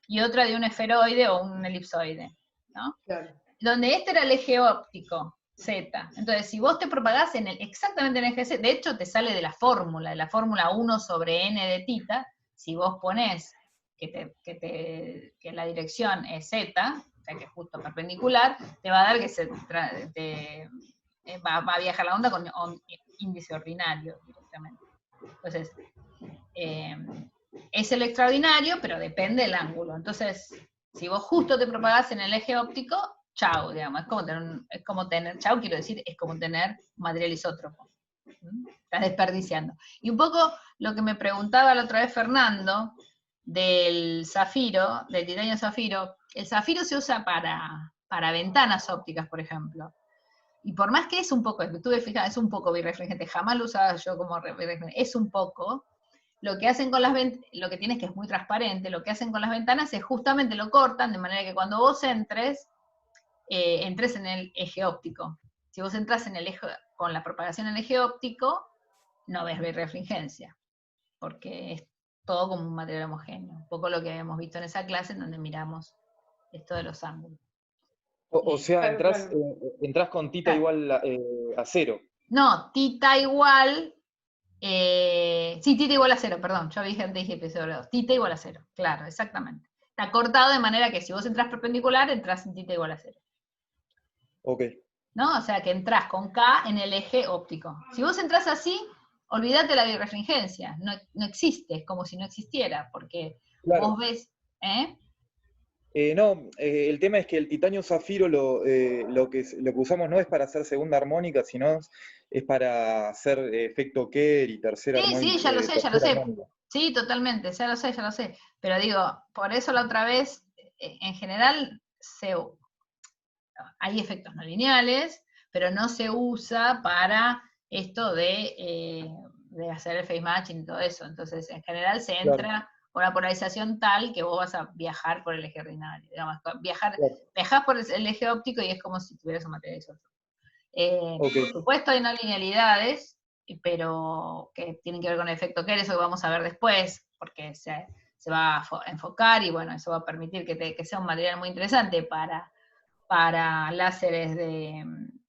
y otra de un esferoide o un elipsoide, ¿no?
Claro.
Donde este era el eje óptico, Z. Entonces, si vos te propagás exactamente en el eje Z, de hecho te sale de la fórmula 1 sobre n de tita, si vos ponés que la dirección es Z, o sea que es justo perpendicular, te va a dar que va a viajar la onda con índice ordinario directamente. Entonces, es el extraordinario, pero depende del ángulo. Entonces, si vos justo te propagás en el eje óptico, chau, digamos, es como tener, chau quiero decir, es como tener material isótropo. Estás desperdiciando. Y un poco lo que me preguntaba la otra vez Fernando, del zafiro, del titanio zafiro, el zafiro se usa para ventanas ópticas, por ejemplo. Y por más que es un poco, estuve fijada, es un poco birrefringente, jamás lo usaba yo como birrefringente, es un poco. Lo que hacen con las ventanas, lo que tienes que es muy transparente, lo que hacen con las ventanas es justamente lo cortan, de manera que cuando vos entres en el eje óptico. Si vos entras en el eje, con la propagación en el eje óptico, no ves birrefringencia, porque es todo como un material homogéneo. Un poco lo que habíamos visto en esa clase, en donde miramos esto de los ángulos.
O sea,
Claro.
entrás con tita igual a 0.
No, tita igual... sí, tita igual a 0, perdón, yo dije sobre 2. Tita igual a 0, claro, exactamente. Está cortado de manera que si vos entras perpendicular, entras en tita igual a 0.
Ok.
¿No? O sea que entras con K en el eje óptico. Si vos entras así, olvídate la birrefringencia, no existe, es como si no existiera, porque
Claro.
vos ves...
El tema es que el titanio zafiro lo que usamos no es para hacer segunda armónica, sino es para hacer efecto Kerr y tercera armónica.
Sí, ya lo sé. Armónica. Sí, totalmente, ya lo sé. Pero digo, por eso la otra vez, en general, hay efectos no lineales, pero no se usa para esto de hacer el phase matching y todo eso. Entonces, en general se entra por una polarización tal que vos vas a viajar por el eje ordinario. Digamos, viajás por el eje óptico y es como si tuvieras un material isótropo. Por supuesto hay no linealidades, pero que tienen que ver con el efecto Kerr, eso que vamos a ver después, porque se va a enfocar y bueno, eso va a permitir que sea un material muy interesante para láseres de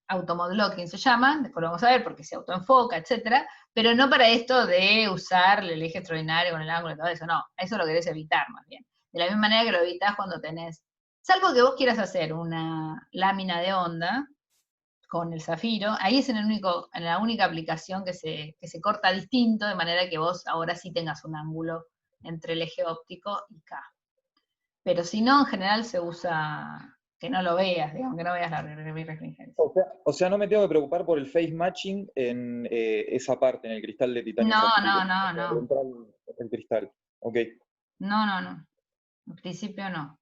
automodlocking se llaman, después lo vamos a ver porque se autoenfoca, etcétera, pero no para esto de usar el eje extraordinario con el ángulo y todo eso, no, eso lo querés evitar más bien. De la misma manera que lo evitás cuando tenés, salvo que vos quieras hacer una lámina de onda con el zafiro, ahí es en la única aplicación que se corta distinto, de manera que vos ahora sí tengas un ángulo entre el eje óptico y K. Pero si no, en general se usa que no lo veas, digamos, que no veas la birrefringencia.
O sea, no me tengo que preocupar por el phase matching en esa parte, en el cristal de titanio.
No.
El cristal, ok.
No. En principio no.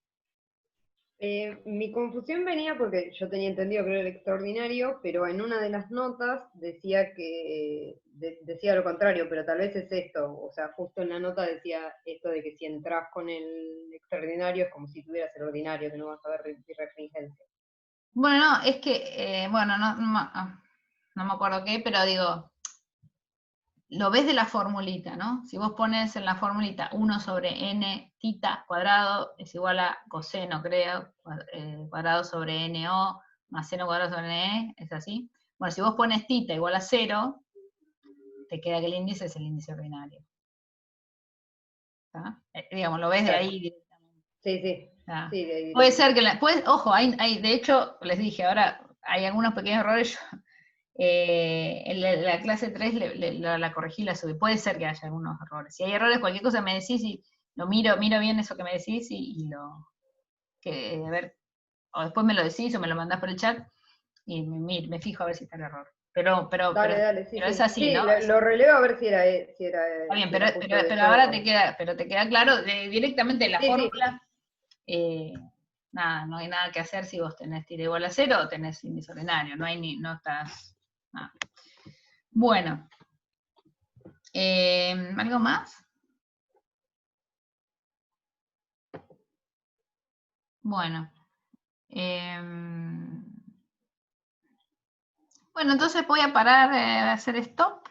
Mi confusión venía porque yo tenía entendido que era el extraordinario, pero en una de las notas decía decía lo contrario, pero tal vez es esto, o sea, justo en la nota decía esto de que si entras con el extraordinario es como si tuvieras el ordinario, que no vas a ver birrefringencia.
Bueno, no, es que, no me acuerdo qué, pero digo, lo ves de la formulita, ¿no? Si vos pones en la formulita 1 sobre n tita cuadrado es igual a coseno, creo, cuadrado sobre NO más seno cuadrado sobre NE, es así. Bueno, si vos pones tita igual a 0, te queda que el índice es el índice ordinario. Digamos, lo ves de ahí directamente.
Sí.
Puede ser que, ojo, hay, de hecho, les dije, ahora hay algunos pequeños errores, En la clase 3 la corregí, la subí. Puede ser que haya algunos errores. Si hay errores, cualquier cosa me decís y lo miro bien eso que me decís y a ver, o después me lo decís o me lo mandás por el chat y me fijo a ver si está el error.
Dale, sí,
pero
sí.
es así,
Sí,
¿no?
lo releo a ver si era.
Está bien,
si era justo
pero
eso
ahora
o-
te queda claro, directamente la
Sí, sí.
fórmula, nada, no hay nada que hacer si vos tenés tira igual a 0 o tenés índice ordinario, no estás, nada. Bueno, ¿algo más? Bueno, bueno, entonces voy a parar de hacer stop.